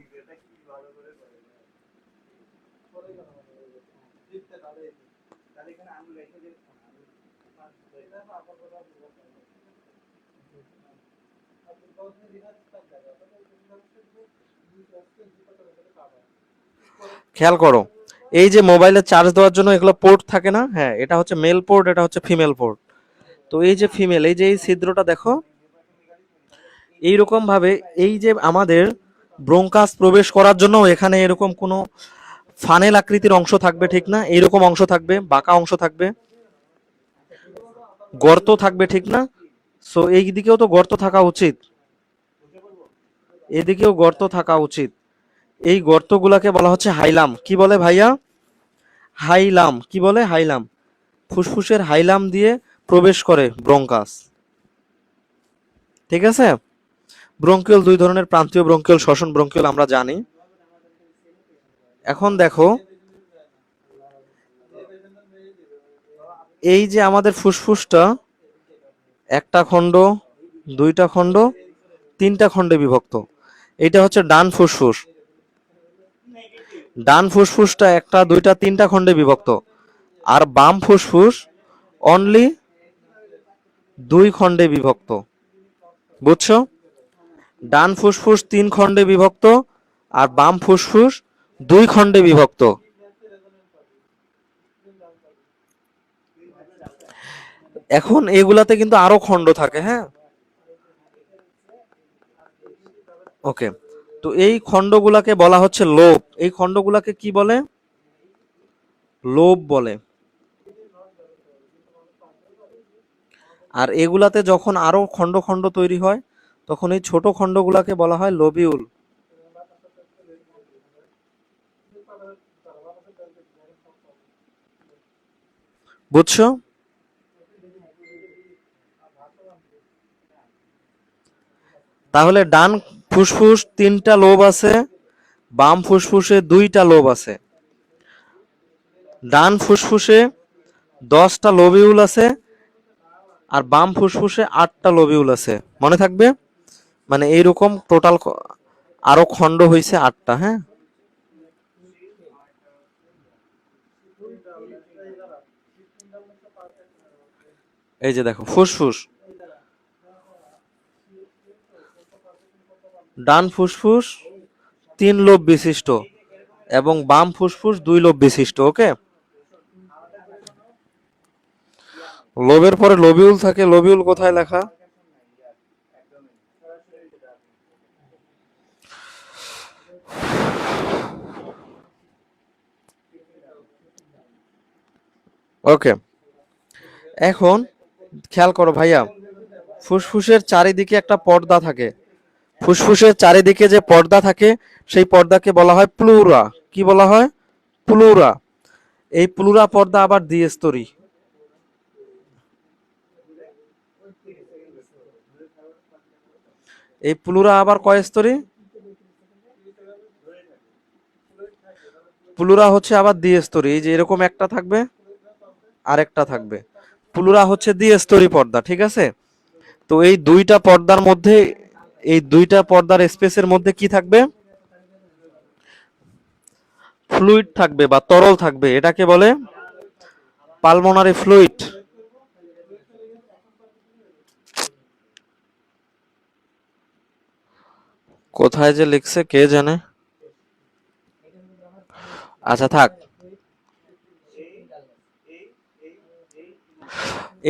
খেয়াল করো, এই যে মোবাইলে চার্জ দেওয়ার জন্য এগুলো পোর্ট থাকে না, হ্যাঁ, এটা হচ্ছে মেল পোর্ট, এটা হচ্ছে ফিমেল পোর্ট। তো এই যে ফিমেল, এই যে এই ছিদ্রটা দেখো, এইরকম ভাবে এই যে আমাদের ব্রঙ্কাস প্রবেশ করার জন্য এখানে এরকম কোনো ফানেল আকৃতির অংশ থাকবে, ঠিক না? এইরকম অংশ থাকবে, বাঁকা অংশ থাকবে, গর্ত থাকবে, ঠিক না? সো এই দিকেও তো গর্ত থাকা উচিত, এদিকেও গর্ত থাকা উচিত। এই গর্তগুলাকে বলা হচ্ছে হাইলাম। কি বলে ভাইয়া? হাইলাম। কি বলে? হাইলাম। ফুসফুসের হাইলাম দিয়ে প্রবেশ করে ব্রঙ্কাস, ঠিক আছে? ব্রঙ্কিওল দুই ধরনের, প্রান্তীয় ব্রঙ্কিওল, শ্বসন ব্রঙ্কিওল, আমরা জানি। এখন দেখো, এই যে আমাদের ফুসফুসটা একটা খণ্ড, দুইটা খণ্ড, তিনটা খণ্ডে বিভক্ত। এটা হচ্ছে ডান ফুসফুস। ডান ফুসফুসটা একটা, দুইটা, তিনটা খণ্ডে বিভক্ত। আর বাম ফুসফুস অনলি 2 খণ্ডে বিভক্ত। বুঝছো? ডান ফুসফুস 3 খণ্ডে বিভক্ত, আর বাম ফুসফুস 2 খণ্ডে বিভক্ত। এখন এগুলাতে কিন্তু আরো খণ্ড থাকে, হ্যাঁ। ওকে, তো এই খণ্ডগুলাকে বলা হচ্ছে লোব। এই খণ্ডগুলাকে কি বলে? লোব বলে। আর এগুলাতে যখন আরো খণ্ড খণ্ড তৈরি হয়, তখন এই ছোট খণ্ডগুলাকে বলা হয় লোবিউল। বুঝছো? তাহলে ডান ফুসফুস 3টা লোব আছে, বাম ফুসফুসে 2টা লোব আছে। ডান ফুসফুসে 10টা লোবিউল আছে, আর বাম ফুসফুসে 8টা লোবিউল আছে। মনে থাকবে? মানে এইরকম টোটাল আরো খণ্ড হয়েছে 8টা, হ্যাঁ। এই যে দেখো ফুসফুস, ডান ফুসফুস 3 লোব বিশিষ্ট এবং বাম ফুসফুস 2 লোব বিশিষ্ট। ওকে, লোবের পরে লোবিউল থাকে। লোবিউল কোথায় লেখা? ওকে, এখন খেয়াল করো ভাইয়া, ফুসফুসের চারিদিকে একটা পর্দা থাকে। ফুসফুসের চারিদিকে যে পর্দা থাকে সেই পর্দাকে বলা হয় প্লুরা। কি বলা হয়? প্লুরা। এই প্লুরা পর্দা আবার দ্বিস্তরী। এই প্লুরা আবার কয় স্তরী? প্লুরা হচ্ছে আবার দ্বিস্তরী। এই যে এরকম একটা থাকবে, আরেকটা থাকবে। প্লুরা হচ্ছে দ্বিস্তরী পর্দা, ঠিক আছে? তো এই দুইটা পর্দার মধ্যে, এই দুইটা পর্দার স্পেসের মধ্যে কি থাকবে? ফ্লুইড থাকবে বা তরল থাকবে। এটাকে বলে পালমোনারি ফ্লুইড। কোথায় যে লিখছে কে জানে। আচ্ছা থাক।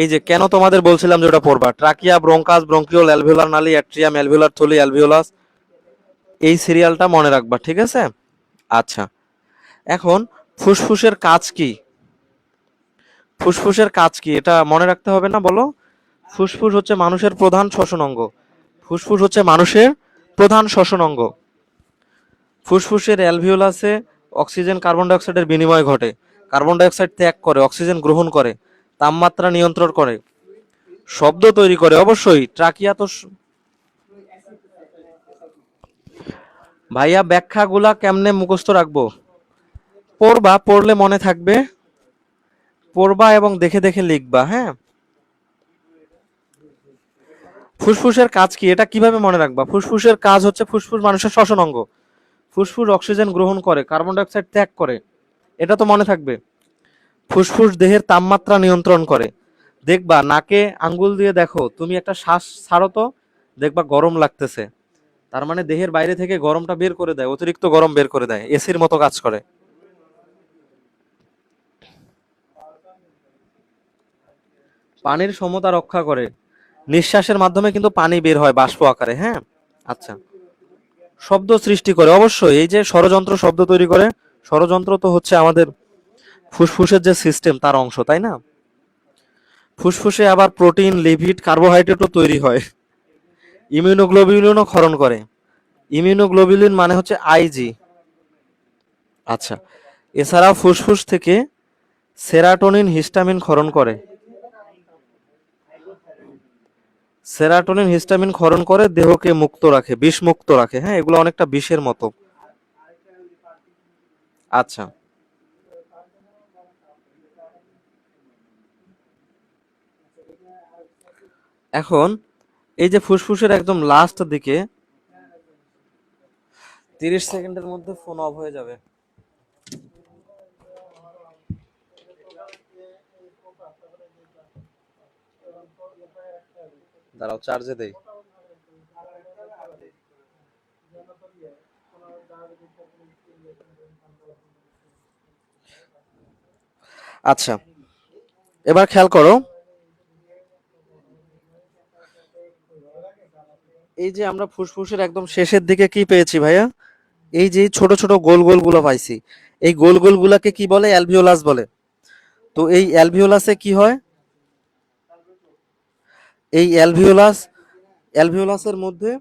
এই যে কেন তোমাদের বলছিলাম যে ওটা পড়বা, ট্রাকিয়া, ব্রঙ্কাস, ব্রঙ্কিওল, অ্যালভিওলার নালী, অ্যাট্রিয়াম, অ্যালভিওলার থলি, অ্যালভিওলাস, এই সিরিয়ালটা মনে রাখবা, ঠিক আছে? আচ্ছা, এখন ফুসফুসের কাজ কি? ফুসফুসের কাজ কি এটা মনে রাখতে হবে না, বলো? ফুসফুস হচ্ছে মানুষের প্রধান শ্বসন অঙ্গ। ফুসফুস হচ্ছে মানুষের প্রধান শ্বসন অঙ্গ। ফুসফুসের অ্যালভিওলাসে অক্সিজেন কার্বন ডাই অক্সাইডের বিনিময় ঘটে। কার্বন ডাই অক্সাইড ত্যাগ করে, অক্সিজেন গ্রহণ করে, তাপমাত্রা নিয়ন্ত্রণ করে, শব্দ তৈরি করে। অবশ্যই ট্রাকিয়া তো ভাইয়া, ব্যাখ্যাগুলা কেমনে মুখস্থ রাখবো? পড়বা, পড়লে মনে থাকবে। পড়বা এবং দেখে দেখে লিখবা, হ্যাঁ? ফুসফুসের কাজ কি এটা কিভাবে মনে রাখবা? ফুসফুসের কাজ হচ্ছে, ফুসফুস মানুষের শ্বসন অঙ্গ। ফুসফুস অক্সিজেন গ্রহণ করে, কার্বন ডাই অক্সাইড ত্যাগ করে, এটা তো মনে থাকবে। ফুসফুস দেহের তাপমাত্রা নিয়ন্ত্রণ করে। দেখবা নাকে আঙ্গুল দিয়ে দেখো, তুমি একটা শ্বাস ছাড়ো তো, দেখবা গরম লাগতেছে, তার মানে দেহের বাইরে থেকে গরমটা বের করে দেয়, অতিরিক্ত গরম বের করে দেয়, এসির মতো কাজ করে। পানির সমতা রক্ষা করে। নিঃশ্বাসের মাধ্যমে কিন্তু পানি বের হয় বাষ্প আকারে, হ্যাঁ? আচ্ছা, শব্দ সৃষ্টি করে। অবশ্যই, এই যে ষড়যন্ত্র শব্দ তৈরি করে, ষড়যন্ত্র তো হচ্ছে আমাদের ফুসফুসের যে সিস্টেম তার অংশ, তাই না? ফুসফুসে আবার প্রোটিন, লিপিড, কার্বোহাইড্রেটও তৈরি হয়। ইমিউনোগ্লোবিউলিনও ক্ষরণ করে। ইমিউনোগ্লোবিউলিন মানে হচ্ছে আইজি। আচ্ছা, এছাড়াও ফুসফুস থেকে সেরাটোনিন, হিস্টামিন ক্ষরণ করে। সেরাটোনিন, হিস্টামিন ক্ষরণ করে দেহকে মুক্ত রাখে, বিষ মুক্ত রাখে, হ্যাঁ? এগুলো অনেকটা বিষের মতো। আচ্ছা, এখন এই যে ফুসফুসের একদম লাস্ট দিকে, 30 সেকেন্ডের মধ্যে ফোন অফ হয়ে যাবে। দাঁড়াও, চার্জে দেই। আচ্ছা, এবার খেয়াল করো, এই যে আমরা ফুসফুসের একদম শেষের দিকে কি পেয়েছি ভাইয়া? এই যে ছোট ছোট গোল গোল গুলো পাইছি। এই গোল গোল গুলাকে কি বলে? অ্যালভিওলাস বলে। তো এই অ্যালভিওলাসে কি হয়? এই অ্যালভিওলাসের মধ্যে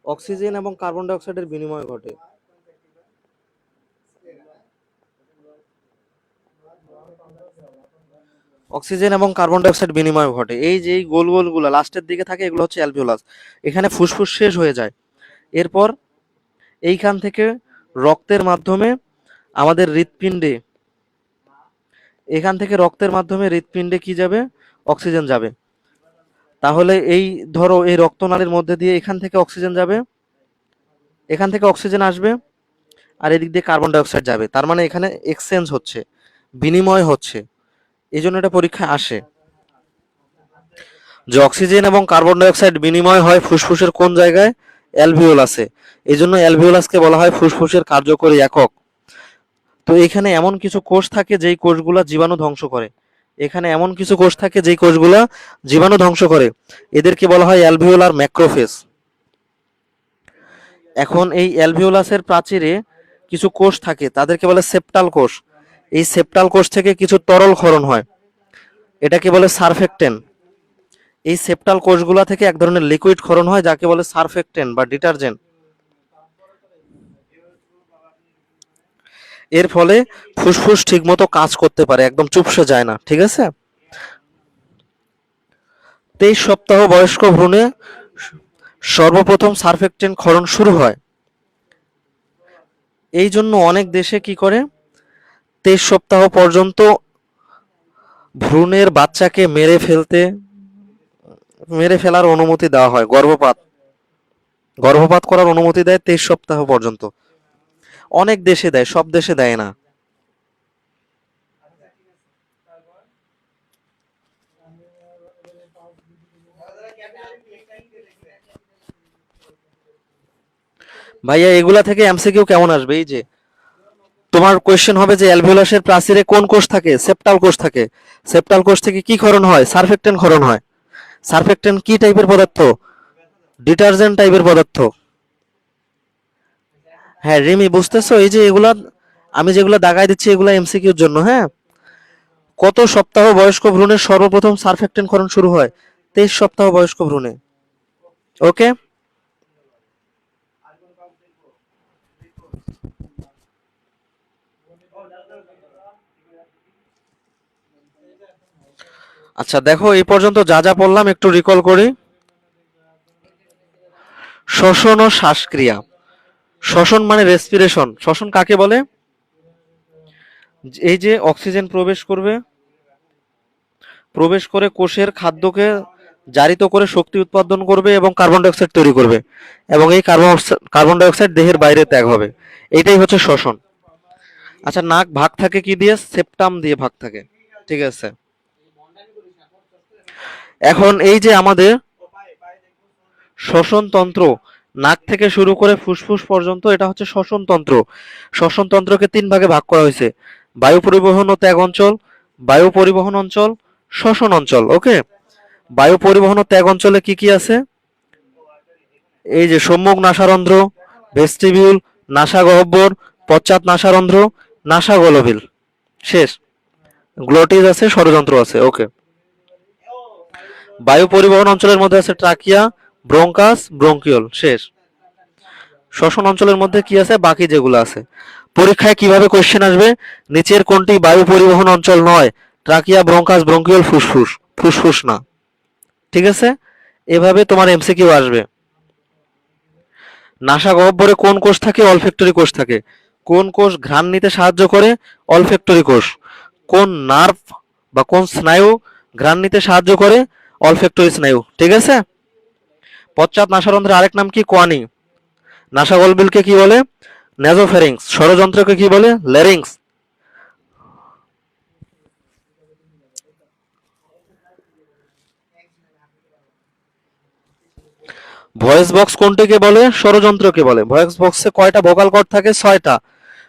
অক্সিজেন এবং কার্বন ডাই অক্সাইডের বিনিময় ঘটে। অক্সিজেন এবং কার্বন ডাই অক্সাইড বিনিময় ঘটে। এই যে এই গোল গোল গুলা লাস্টের দিকে থাকে, এগুলো হচ্ছে অ্যালভিওলাস। এখানে ফুসফুস শেষ হয়ে যায়। এরপর এইখান থেকে রক্তের মাধ্যমে আমাদের হৃৎপিণ্ডে, এখান থেকে রক্তের মাধ্যমে হৃৎপিণ্ডে কি যাবে? অক্সিজেন যাবে। তাহলে এই ধরো এই রক্তনালীর মধ্যে দিয়ে এখান থেকে অক্সিজেন যাবে, এখান থেকে অক্সিজেন আসবে, আর এদিক দিয়ে কার্বন ডাই অক্সাইড যাবে। তার মানে এখানে এক্সচেঞ্জ হচ্ছে, বিনিময় হচ্ছে। এই জন্য এটা পরীক্ষায় আসে যে অক্সিজেন এবং কার্বন ডাই অক্সাইড বিনিময় হয় ফুসফুসের কোন জায়গায়? অ্যালভিওলাসে। এই জন্য অ্যালভিওলাসকে বলা হয় ফুসফুসের কার্যকরী একক। তো এখানে এমন কিছু কোষ থাকে যেই কোষগুলা জীবাণু ধ্বংস করে। এখানে এমন কিছু কোষ থাকে যেই কোষগুলা জীবাণু ধ্বংস করে। এদেরকে বলা হয় অ্যালভিওলার ম্যাক্রোফেজ। এখন এই অ্যালভিওলাসের প্রাচীরে কিছু কোষ থাকে, তাদেরকে বলে সেপ্টাল কোষ। এই সেপ্টাল কোষ থেকে কিছু তরল ক্ষরণ হয়, এটাকে বলে সারফেক্টেন্ট। এই সেপ্টাল কোষগুলা থেকে এক ধরনের লিকুইড ক্ষরণ হয়, যাকে বলে সারফেক্টেন্ট বা ডিটারজেন্ট। এর ফলে ফুসফুস ঠিকমতো কাজ করতে পারে, একদম চুপসে যায় না। ঠিক আছে, 23 সপ্তাহ বয়স্ক ভ্রূণে সর্বপ্রথম সারফেক্টেন্ট ক্ষরণ শুরু হয়। এই জন্য অনেক দেশে কি করে, 23 সপ্তাহ পর্যন্ত ভ্রূণের বাচ্চাকে মেরে ফেলার অনুমতি দেওয়া হয়। গর্ভপাত করার অনুমতি দেয় 23 সপ্তাহ পর্যন্ত। অনেক দেশে দেয়, সব দেশে দেয় না। ভাইয়া এগুলা থেকে এমসিকিউ কেমন আসবে? এই যে তোমার কোয়েশ্চেন হবে যে অ্যালভিওলাসের প্রাচীরে কোন কোষ থাকে? সেপ্টাল কোষ থাকে। সেপ্টাল কোষ থেকে কি ক্ষরণ হয়? সারফেক্টেন্ট ক্ষরণ হয়। সারফেক্টেন্ট কি টাইপের পদার্থ? ডিটারজেন্ট টাইপের পদার্থ। হ্যাঁ রিমি, বুঝতেছো? এই যে এগুলা আমি যেগুলো দাগাই দিচ্ছি, এগুলা এমসিকিউর জন্য। হ্যাঁ, কত সপ্তাহ বয়স্ক ভ্রূণে সর্বপ্রথম সারফেক্টেন্ট ক্ষরণ শুরু হয়? 23 সপ্তাহ বয়স্ক ভ্রূণে। ওকে, আচ্ছা দেখো এই পর্যন্ত যা যা পড়লাম একটু রিকল করি। শ্বসন ও শ্বাসক্রিয়া। শ্বসন মানে রেসপিরেশন। শ্বসন কাকে বলে? এই যে অক্সিজেন প্রবেশ করে কোষের খাদ্যকে জারিত করে শক্তি উৎপাদন করবে এবং কার্বন ডাই অক্সাইড তৈরি করবে, এবং এই কার্বন ডাই অক্সাইড দেহের বাইরে ত্যাগ হবে। এটাই হচ্ছে শ্বসন। আচ্ছা, নাক ভাগ থাকে কি দিয়ে? সেপ্টাম দিয়ে ভাগ থাকে। ঠিক আছে, এখন এই যে আমাদের শ্বসন তন্ত্র, নাক থেকে শুরু করে ফুসফুস পর্যন্ত, এটা হচ্ছে শ্বসন তন্ত্র। শ্বসন তন্ত্রকে 3 ভাগে ভাগ করা হয়েছে: বায়ু পরিবহন ও ত্যাগ অঞ্চল, বায়ু পরিবহন অঞ্চল, শ্বসন অঞ্চল। ওকে, বায়ু পরিবহন ও ত্যাগ অঞ্চলে কি কি আছে? এই যে সম্মুখ নাসারন্ধ্র, ভেস্টিবিউল, নাসাগহ্বর, পশ্চাৎ নাসারন্ধ্র, নাসাগোলবিল। শেষ। গ্লোটিস আছে, ষড়যন্ত্র আছে। ওকে, বায়ু পরিবহন অঞ্চলের মধ্যে আছে ট্রাকিয়া, ব্রোঙ্কাস, ব্রোঙ্কিওল। শেষ। শ্বসন অঞ্চলের মধ্যে কি আছে? বাকি যেগুলো আছে। পরীক্ষায় কিভাবে কোশ্চেন আসবে? নিচের কোনটি বায়ু পরিবহন অঞ্চল নয়? ট্রাকিয়া, ব্রোঙ্কাস, ব্রোঙ্কিওল ফুসফুস। ফুসফুস না। ঠিক আছে, এভাবে তোমার এমসিকিউ আসবে। নাসাগহ্বরে কোন কোষ থাকে? অলফ্যাক্টরি কোষ থাকে। কোন কোষ ঘ্রাণ নিতে সাহায্য করে? অলফ্যাক্টরি কোষ। কোন নার্ভ বা কোন স্নায়ু ঘ্রাণ নিতে সাহায্য করে? অলফ্যাক্টরি স্নায়ু। ঠিক আছে, পশ্চাৎ নাসারন্ধ্রের আরেক নাম কি? কোয়ানি। নাসাগোলবিলকে কি বলে? নেজোফ্যারিংস। ষড়যন্ত্রকে কি বলে? ল্যারিংস। ভয়েস বক্স কোনটিকে বলে? ষড়যন্ত্রকে বলে। ভয়েস বক্সে কয়টা ভোকাল কর্ড থাকে? 6টা।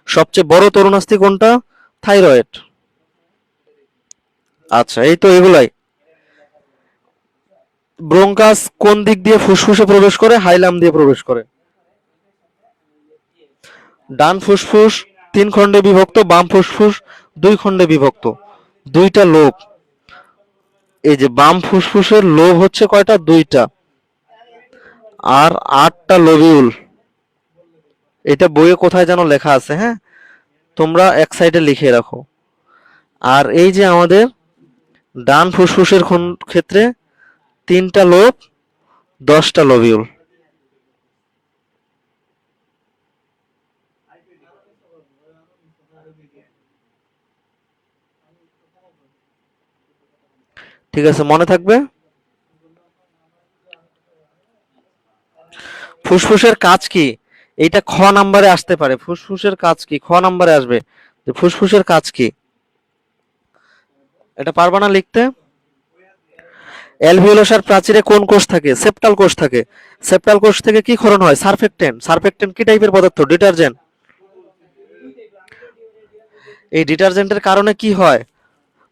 সবচেয়ে বড় তরুণাস্থি কোনটা? থাইরয়েড। আচ্ছা, এই তো এগুলাই। ব্রোঙ্কাস কোন দিক দিয়ে ফুসফুসে প্রবেশ করে? হাইলাম দিয়ে প্রবেশ করে। ডান ফুসফুস 3 খণ্ডে বিভক্ত, বাম ফুসফুস 2 খণ্ডে বিভক্ত। 2টা লোব। এই যে বাম ফুসফুসের লোব হচ্ছে কয়টা? 2টা। আর 8টা লোবিউল। এটা বইয়ে কোথায় যেন লেখা আছে, হ্যাঁ, তোমরা এক সাইডে লিখে রাখো। আর এই যে আমাদের ডান ফুসফুসের ক্ষেত্রে 3টা লোব, 10টা লোবিউল। ঠিক আছে, মনে থাকবে। ফুসফুসের কাজ কি? এইটা খ নাম্বারে আসতে পারে। ফুসফুসের কাজ কি? খ নাম্বারে আসবে যে ফুসফুসের কাজ কি। এটা পারবা না লিখতে? অ্যালভিওলাসের প্রাচীরে কোন কোষ থাকে? সেপ্টাল কোষ থাকে। সেপ্টাল কোষ থেকে কি ক্ষরণ হয়? সারফেক্টেন্ট। সারফেক্টেন্ট কি টাইপের পদার্থ? ডিটারজেন্ট। এই ডিটারজেন্টের কারণে কি হয়?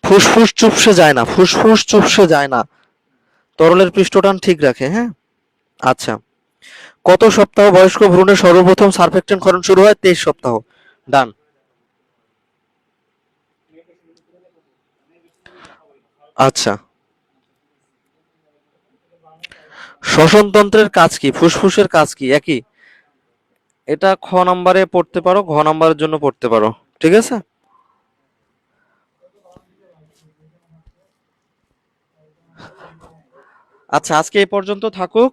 ফুসফুস চুপসে যায় না। ফুসফুস চুপসে যায় না, তরলের পৃষ্ঠটান ঠিক রাখে। হ্যাঁ, আচ্ছা, কত সপ্তাহ বয়স্ক ভ্রূণে সর্বপ্রথম সারফেক্টেন্ট ক্ষরণ শুরু হয়? 23 সপ্তাহ। ডান। আচ্ছা, শ্বসনতন্ত্রের কাজ কি, ফুসফুসের কাজ কি? একই। এটা খ নাম্বারে পড়তে পারো, ঘ নাম্বারের জন্য পড়তে পারো। ঠিক আছে। আচ্ছা, আজকে এই পর্যন্ত থাকুক।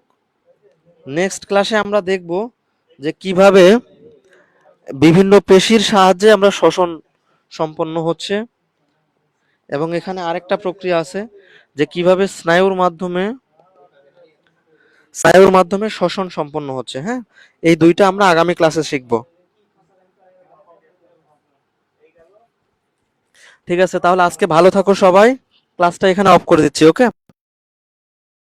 নেক্সট ক্লাসে আমরা দেখব যে কিভাবে বিভিন্ন পেশির সাহায্যে আমরা শ্বসন সম্পন্ন হচ্ছে, এবং এখানে আরেকটা প্রক্রিয়া আছে যে কিভাবে স্নায়ুর মাধ্যমে শ্বসন সম্পন্ন হচ্ছে। হ্যাঁ, এই দুইটা আমরা আগামী ক্লাসে শিখব। ঠিক আছে, তাহলে আজকে ভালো থাকো সবাই। ক্লাসটা এখানে অফ করে দিচ্ছি। ওকে।